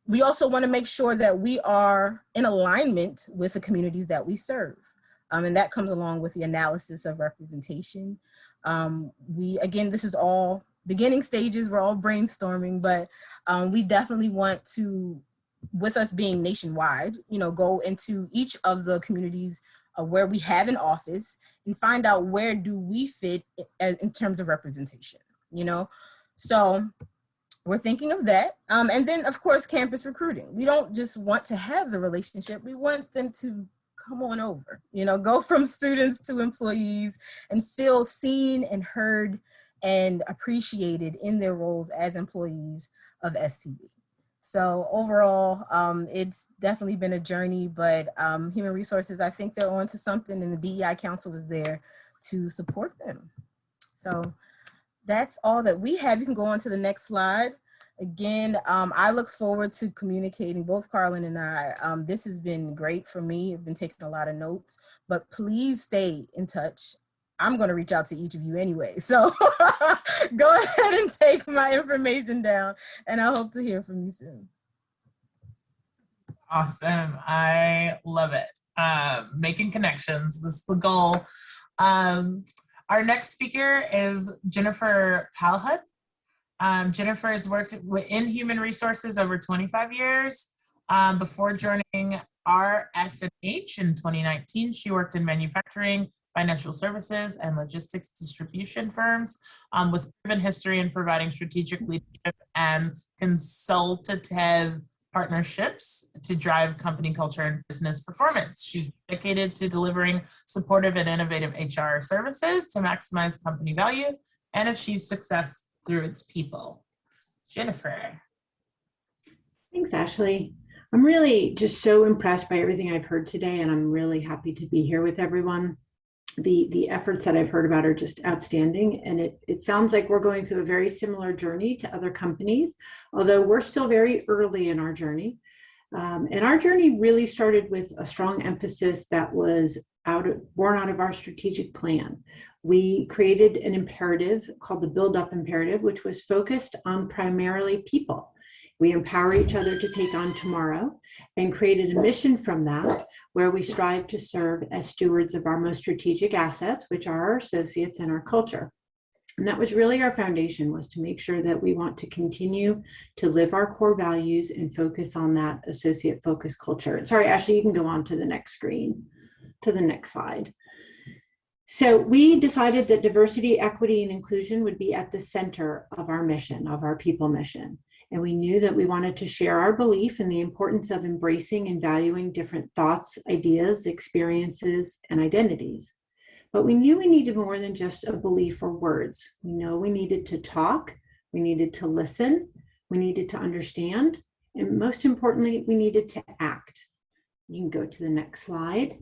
We also want to make sure that we are in alignment with the communities that we serve. And that comes along with the analysis of representation. This is all beginning stages, we're all brainstorming, but we definitely want to, with us being nationwide, go into each of the communities where we have an office, and find out where do we fit in terms of representation, you know? So we're thinking of that. And then of course, campus recruiting. We don't just want to have the relationship, we want them to come on over, you know, go from students to employees and feel seen and heard and appreciated in their roles as employees of STB. So overall, it's definitely been a journey, but Human Resources, I think they're on to something, and the DEI Council is there to support them. So that's all that we have. You can go on to the next slide. Again, I look forward to communicating, both Carlin and I. This has been great for me. I've been taking a lot of notes, but please stay in touch. I'm going to reach out to each of you anyway. So go ahead and take my information down, and I hope to hear from you soon. Awesome. I love it. Making connections. This is the goal. Our next speaker is Jennifer Palhut. Jennifer has worked in human resources over 25 years. Before joining SNME in 2019, she worked in manufacturing, financial services, and logistics distribution firms with proven history in providing strategic leadership and consultative partnerships to drive company culture and business performance. She's dedicated to delivering supportive and innovative HR services to maximize company value and achieve success through its people. Jennifer. Thanks, Ashley. I'm really just so impressed by everything I've heard today, and I'm really happy to be here with everyone. The efforts that I've heard about are just outstanding, and it sounds like we're going through a very similar journey to other companies, although we're still very early in our journey. And our journey really started with a strong emphasis that was born out of our strategic plan. We created an imperative called the Build Up Imperative, which was focused on primarily people. We empower each other to take on tomorrow, and created a mission from that where we strive to serve as stewards of our most strategic assets, which are our associates and our culture. And that was really our foundation, was to make sure that we want to continue to live our core values and focus on that associate focused culture. Sorry, Ashley, you can go on to the next screen, to the next slide. So we decided that diversity, equity, and inclusion would be at the center of our mission, of our people mission. And we knew that we wanted to share our belief in the importance of embracing and valuing different thoughts, ideas, experiences, and identities. But we knew we needed more than just a belief or words. We know we needed to talk, we needed to listen, we needed to understand, and most importantly, we needed to act. You can go to the next slide.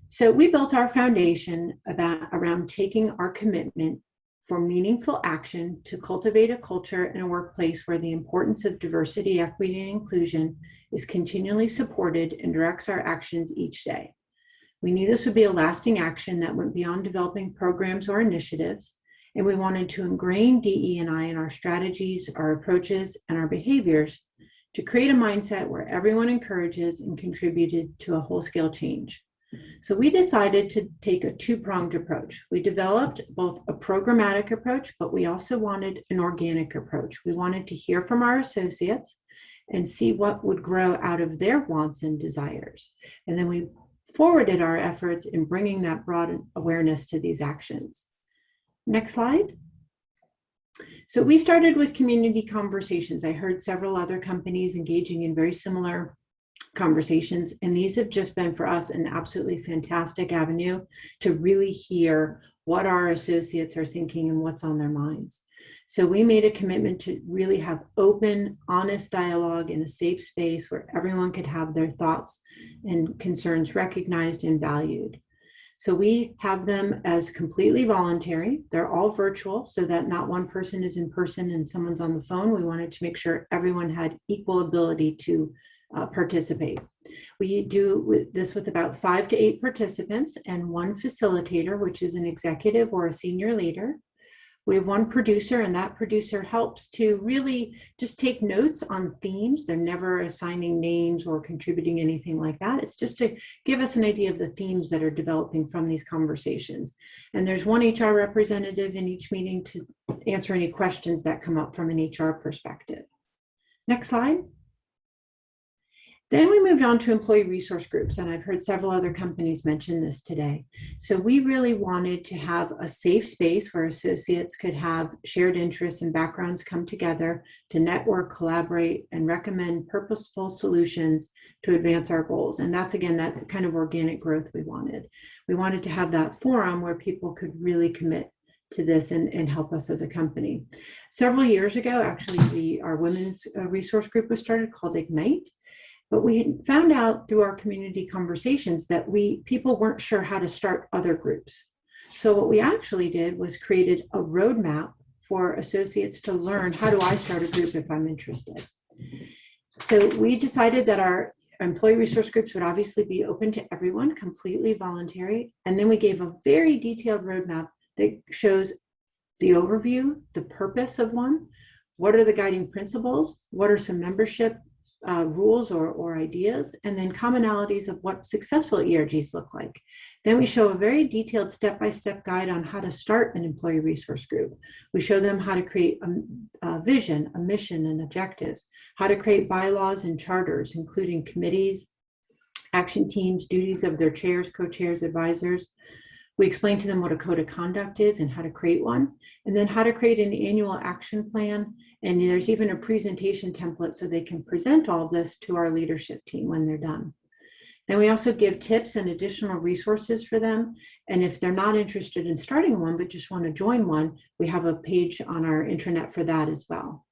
So we built our foundation around taking our commitment for meaningful action to cultivate a culture in a workplace where the importance of diversity, equity, and inclusion is continually supported and directs our actions each day. We knew this would be a lasting action that went beyond developing programs or initiatives, and we wanted to ingrain DE&I in our strategies, our approaches, and our behaviors to create a mindset where everyone encourages and contributed to a whole-scale change. So we decided to take a two-pronged approach. We developed both a programmatic approach, but we also wanted an organic approach. We wanted to hear from our associates and see what would grow out of their wants and desires. And then we forwarded our efforts in bringing that broad awareness to these actions. Next slide. So we started with community conversations. I heard several other companies engaging in very similar conversations, and these have just been for us an absolutely fantastic avenue to really hear what our associates are thinking and what's on their minds. So we made a commitment to really have open, honest dialogue in a safe space where everyone could have their thoughts and concerns recognized and valued. So we have them as completely voluntary. They're all virtual so that not one person is in person and someone's on the phone. We wanted to make sure everyone had equal ability to participate. We do this with about 5 to 8 participants and 1 facilitator, which is an executive or a senior leader. We have 1 producer, and that producer helps to really just take notes on themes. They're never assigning names or contributing anything like that. It's just to give us an idea of the themes that are developing from these conversations. And there's 1 HR representative in each meeting to answer any questions that come up from an HR perspective. Next slide. Then we moved on to employee resource groups, and I've heard several other companies mention this today. So we really wanted to have a safe space where associates could have shared interests and backgrounds come together to network, collaborate, and recommend purposeful solutions to advance our goals. And that's, again, that kind of organic growth we wanted. We wanted to have that forum where people could really commit to this and help us as a company. Several years ago, actually, our women's resource group was started called Ignite. But we found out through our community conversations that people weren't sure how to start other groups. So what we actually did was created a roadmap for associates to learn, how do I start a group if I'm interested? So we decided that our employee resource groups would obviously be open to everyone, completely voluntary. And then we gave a very detailed roadmap that shows the overview, the purpose of one, what are the guiding principles, what are some membership rules or ideas, and then commonalities of what successful ERGs look like. Then we show a very detailed step-by-step guide on how to start an employee resource group. We show them how to create a vision, a mission, and objectives, how to create bylaws and charters, including committees, action teams, duties of their chairs, co-chairs, advisors. We explain to them what a code of conduct is and how to create one, and then how to create an annual action plan. And there's even a presentation template so they can present all of this to our leadership team when they're done. Then we also give tips and additional resources for them. And if they're not interested in starting one, but just want to join one, we have a page on our intranet for that as well.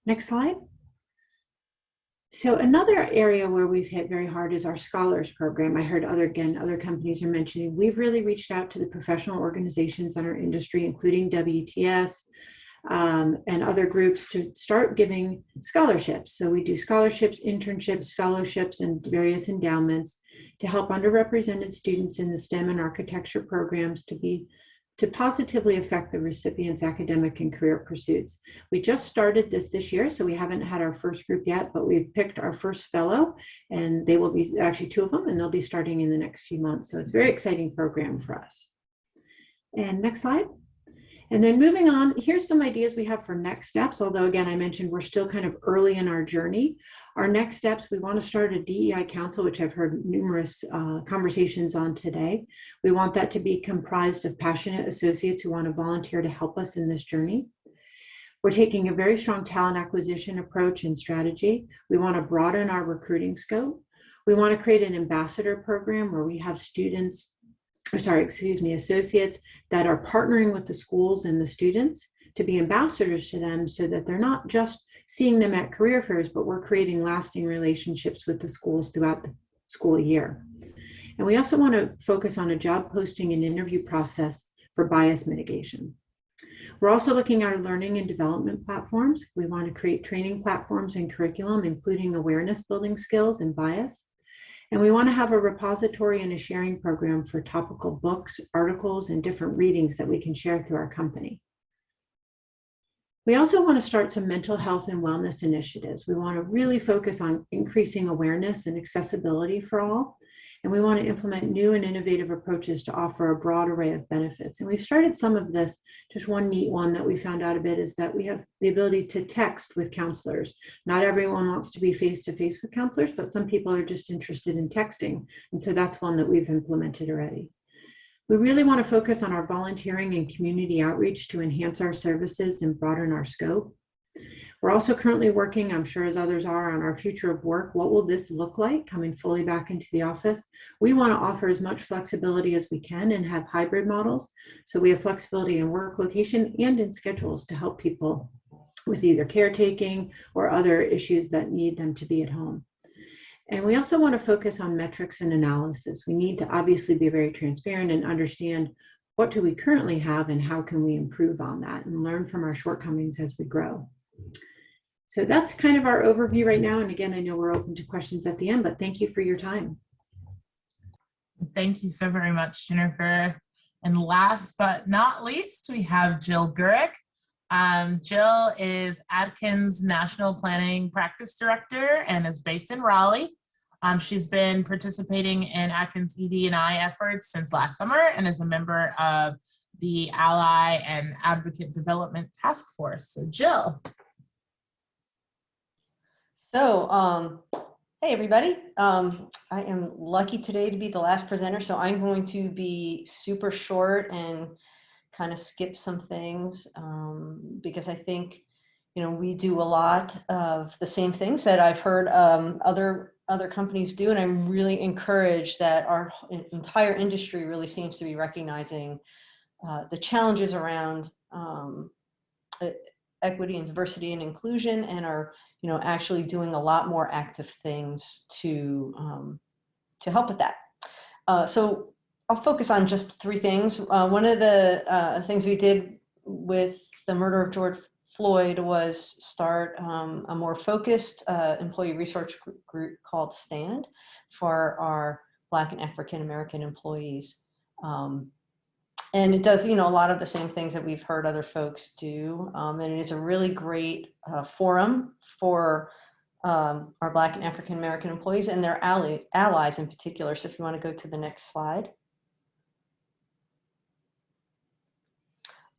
Next slide. So another area where we've hit very hard is our scholars program. I heard other companies are mentioning, we've really reached out to the professional organizations in our industry, including WTS and other groups, to start giving scholarships. So we do scholarships, internships, fellowships, and various endowments to help underrepresented students in the STEM and architecture programs to positively affect the recipient's academic and career pursuits. We just started this year, so we haven't had our first group yet, but we've picked our first fellow, and they will be, actually 2 of them, and they'll be starting in the next few months. So it's a very exciting program for us. And next slide. And then moving on, here's some ideas we have for next steps. Although again, I mentioned we're still kind of early in our journey. Our next steps, we want to start a DEI council, which I've heard numerous conversations on today. We want that to be comprised of passionate associates who want to volunteer to help us in this journey. We're taking a very strong talent acquisition approach and strategy. We want to broaden our recruiting scope. We want to create an ambassador program where we have associates that are partnering with the schools and the students to be ambassadors to them, so that they're not just seeing them at career fairs, but we're creating lasting relationships with the schools throughout the school year. And we also want to focus on a job posting and interview process for bias mitigation. We're also looking at our learning and development platforms. We want to create training platforms and curriculum, including awareness building skills and bias. And we want to have a repository and a sharing program for topical books, articles, and different readings that we can share through our company. We also want to start some mental health and wellness initiatives. We want to really focus on increasing awareness and accessibility for all. And we want to implement new and innovative approaches to offer a broad array of benefits. And we've started some of this. Just one neat one that we found out a bit is that we have the ability to text with counselors. Not everyone wants to be face-to-face with counselors, but some people are just interested in texting. And so that's one that we've implemented already. We really want to focus on our volunteering and community outreach to enhance our services and broaden our scope. We're also currently working, I'm sure as others are, on our future of work. What will this look like coming fully back into the office? We want to offer as much flexibility as we can and have hybrid models. So we have flexibility in work location and in schedules to help people with either caretaking or other issues that need them to be at home. And we also want to focus on metrics and analysis. We need to obviously be very transparent and understand what do we currently have and how can we improve on that and learn from our shortcomings as we grow. So that's kind of our overview right now. And again, I know we're open to questions at the end, but thank you for your time. Thank you so very much, Jennifer. And last but not least, we have Jill Gurick. Jill is Adkins National Planning Practice Director and is based in Raleigh. She's been participating in Atkins ED&I efforts since last summer and is a member of the Ally and Advocate Development Task Force. So Jill. So Hey, everybody. I am lucky today to be the last presenter, so I'm going to be super short and kind of skip some things because I think, we do a lot of the same things that I've heard other companies do, and I'm really encouraged that our entire industry really seems to be recognizing the challenges around equity and diversity and inclusion, and are actually doing a lot more active things to help with that. So I'll focus on just three things. One of the things we did with the murder of George Floyd was start a more focused employee resource group called STAND for our Black and African American employees. And it does, a lot of the same things that we've heard other folks do. And it is a really great forum for our Black and African American employees and their allies in particular. So if you want to go to the next slide.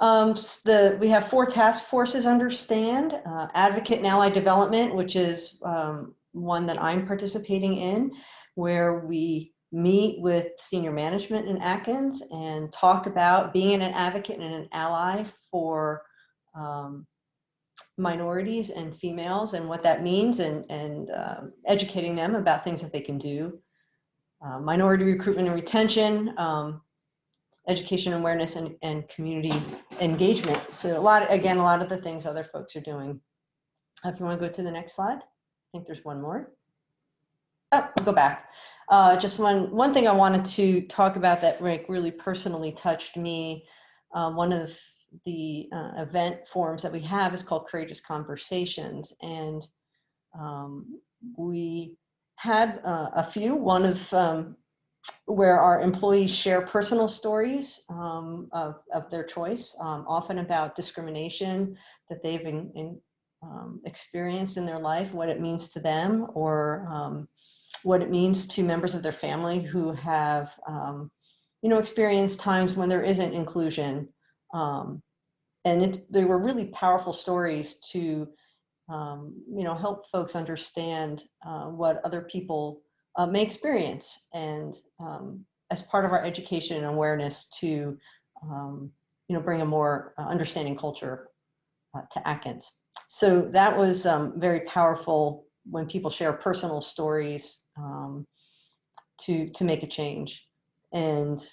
We have 4 task forces under STAND, Advocate and Ally Development, which is one that I'm participating in, where we meet with senior management in Atkins and talk about being an advocate and an ally for minorities and females and what that means, and educating them about things that they can do. Minority recruitment and retention, education awareness, and community engagement. So a lot of the things other folks are doing. If you want to go to the next slide, I think there's one more. Oh, we'll go back. Just one thing I wanted to talk about that really personally touched me. One of the event forums that we have is called Courageous Conversations, and we had a few. One of where our employees share personal stories of their choice, often about discrimination that they've experienced in their life, what it means to them, or what it means to members of their family who have, experienced times when there isn't inclusion. And they were really powerful stories to, help folks understand what other people may experience, and as part of our education and awareness to, bring a more understanding culture to Atkins. So that was very powerful when people share personal stories to make a change. And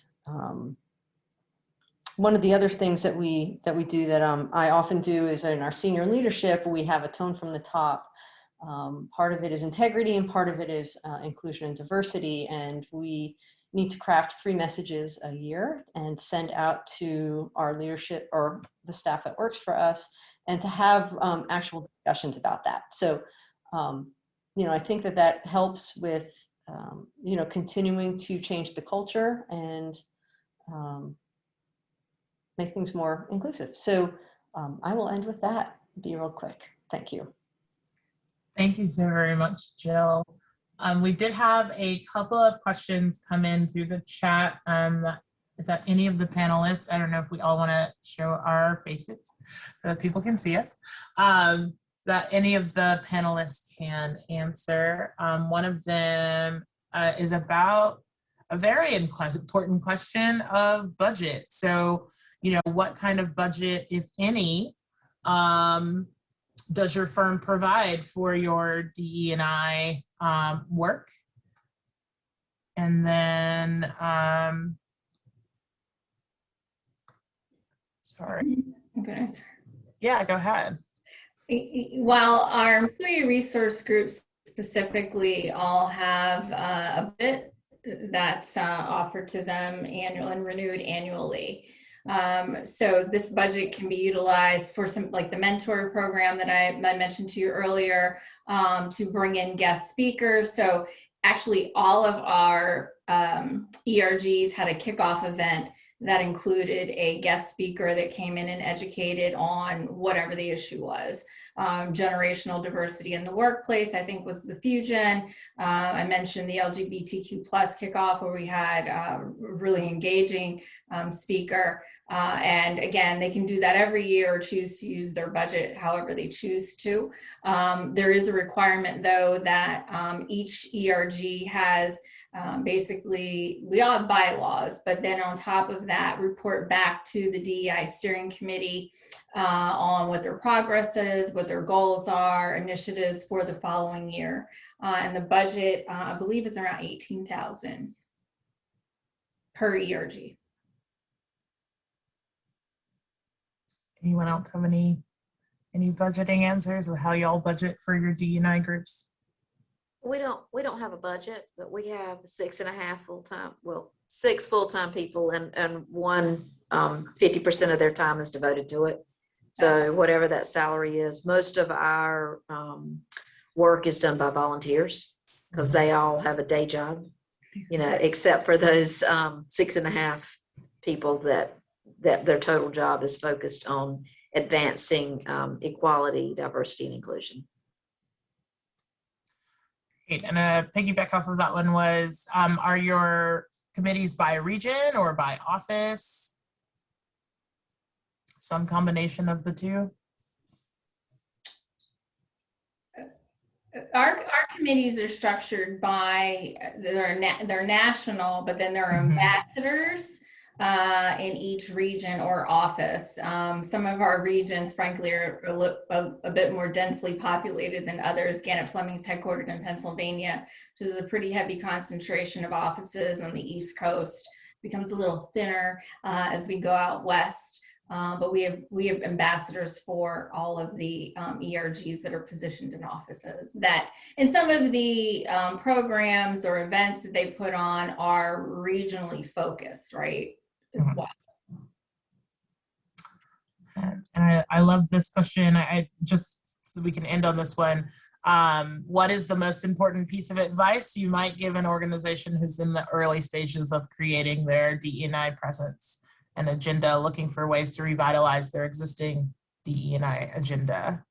one of the other things that we do that I often do is in our senior leadership, we have a tone from the top. Part of it is integrity, and part of it is inclusion and diversity. And we need to craft 3 messages a year and send out to our leadership or the staff that works for us, and to have actual discussions about that. So, I think that helps with, continuing to change the culture and make things more inclusive. So I will end with that. Be real quick. Thank you. Thank you so very much, Jill. We did have a couple of questions come in through the chat that any of the panelists, I don't know if we all want to show our faces so that people can see us, that any of the panelists can answer. One of them is about a very important question of budget. So, what kind of budget, if any, does your firm provide for your DE&I work? And then, sorry. Okay. Yeah, go ahead. While our employee resource groups specifically all have a bit that's offered to them annual and renewed annually. So this budget can be utilized for some, like the mentor program that I mentioned to you earlier, to bring in guest speakers. So actually all of our ERGs had a kickoff event that included a guest speaker that came in and educated on whatever the issue was. Generational diversity in the workplace, I think, was the fusion. I mentioned the LGBTQ+ kickoff, where we had a really engaging speaker. And again, they can do that every year or choose to use their budget however they choose to. There is a requirement, though, that each ERG has basically, we all have bylaws, but then on top of that, report back to the DEI steering committee on what their progress is, what their goals are, initiatives for the following year. And the budget, I believe, is around $18,000 per ERG. Anyone else have any budgeting answers, or how y'all budget for your D&I groups? We don't have a budget, but we have 6.5 full-time, well, 6 full-time people, and one 50% of their time is devoted to it. So whatever that salary is, most of our work is done by volunteers because they all have a day job, you know, except for those 6.5 people that their total job is focused on advancing equality, diversity, and inclusion. Great. And piggyback off of that one was, are your committees by region or by office? Some combination of the two? Our committees are structured by, they're national, but then there are ambassadors in each region or office. Some of our regions, frankly, are a bit more densely populated than others. Gannett Fleming's headquartered in Pennsylvania, which is a pretty heavy concentration of offices on the East Coast. Becomes a little thinner as we go out west. But we have ambassadors for all of the ERGs that are positioned in offices. That, and some of the programs or events that they put on are regionally focused, right, as well. And I love this question. I just, so we can end on this one. What is the most important piece of advice you might give an organization who's in the early stages of creating their DE&I presence and agenda, looking for ways to revitalize their existing DE&I agenda?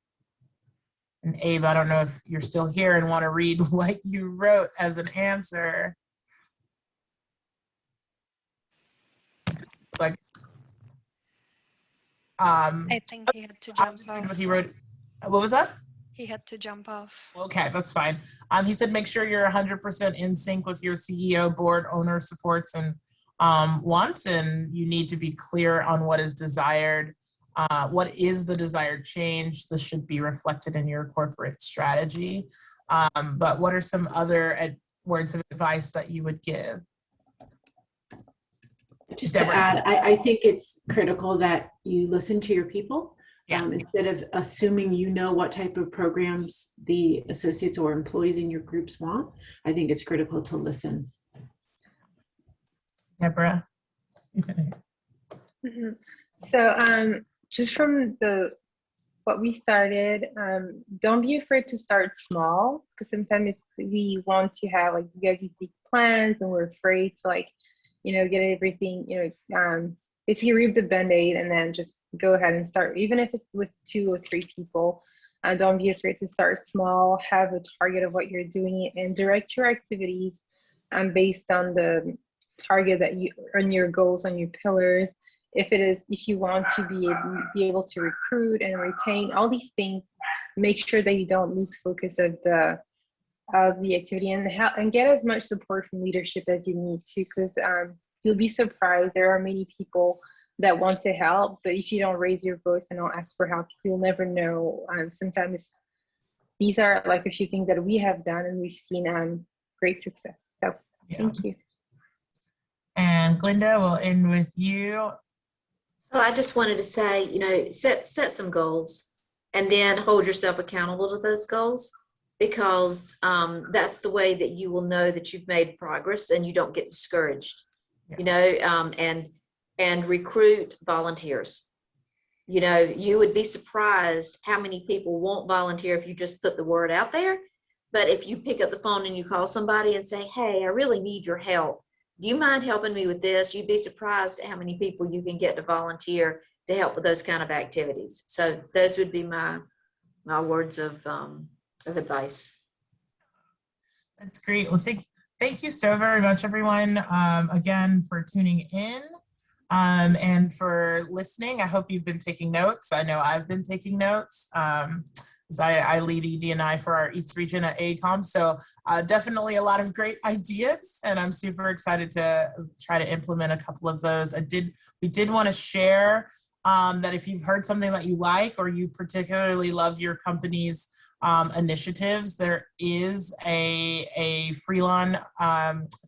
And Abe, I don't know if you're still here and want to read what you wrote as an answer. Like, I think he had to jump off. What he wrote. What was that? He had to jump off. Okay, that's fine. He said, make sure you're 100% in sync with your CEO, board, owner supports, and wants, and you need to be clear on what is desired. What is the desired change? This should be reflected in your corporate strategy. But what are some other words of advice that you would give? Just Deborah. to add, I think it's critical that you listen to your people. Instead of assuming you know what type of programs the associates or employees in your groups want. I think it's critical to listen. Deborah. So just from what we started, don't be afraid to start small, because sometimes we want to have, like, you guys these big plans and we're afraid to, like, get everything, basically remove the Band-Aid and then just go ahead and start, even if it's with 2 or 3 people. Don't be afraid to start small, have a target of what you're doing, and direct your activities based on the target that you, on your goals, on your pillars. If you want to be able to recruit and retain all these things, make sure that you don't lose focus of the activity, and get as much support from leadership as you need to, because you'll be surprised. There are many people that want to help, but if you don't raise your voice and don't ask for help, you'll never know. Sometimes these are like a few things that we have done and we've seen great success. So thank you. And Glinda, we'll end with you. Oh, I just wanted to say, set some goals and then hold yourself accountable to those goals, because that's the way that you will know that you've made progress and you don't get discouraged. And recruit volunteers. You would be surprised how many people won't volunteer if you just put the word out there. But if you pick up the phone and you call somebody and say, hey, I really need your help. Do you mind helping me with this? You'd be surprised at how many people you can get to volunteer to help with those kind of activities. So those would be my words of advice. That's great. Well, thank you so very much, everyone, again, for tuning in. And for listening, I hope you've been taking notes. I know I've been taking notes. As I lead ED&I for our East region at AECOM. So definitely a lot of great ideas, and I'm super excited to try to implement a couple of those. We did want to share that if you've heard something that you like or you particularly love your company's initiatives, there is a Freelon,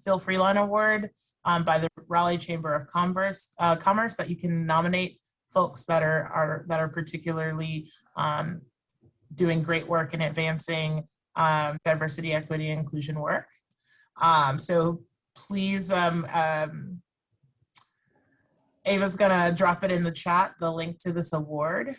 Phil Freelon Award by the Raleigh Chamber of Commerce that you can nominate folks that are particularly doing great work in advancing diversity, equity, and inclusion work. So please, Ava's gonna drop it in the chat, the link to this award.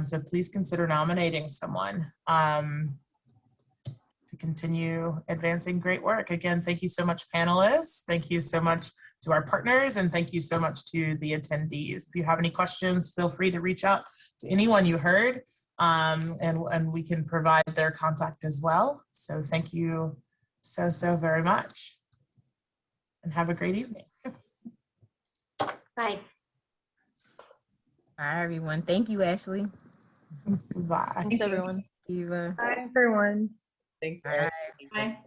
So please consider nominating someone to continue advancing great work. Again, thank you so much, panelists. Thank you so much to our partners, and thank you so much to the attendees. If you have any questions, feel free to reach out to anyone you heard. And we can provide their contact as well. So thank you so very much, and have a great evening. Bye. Bye, everyone. Thank you, Ashley. Bye. Thanks, everyone. Eva. Bye, everyone. Thanks. Bye.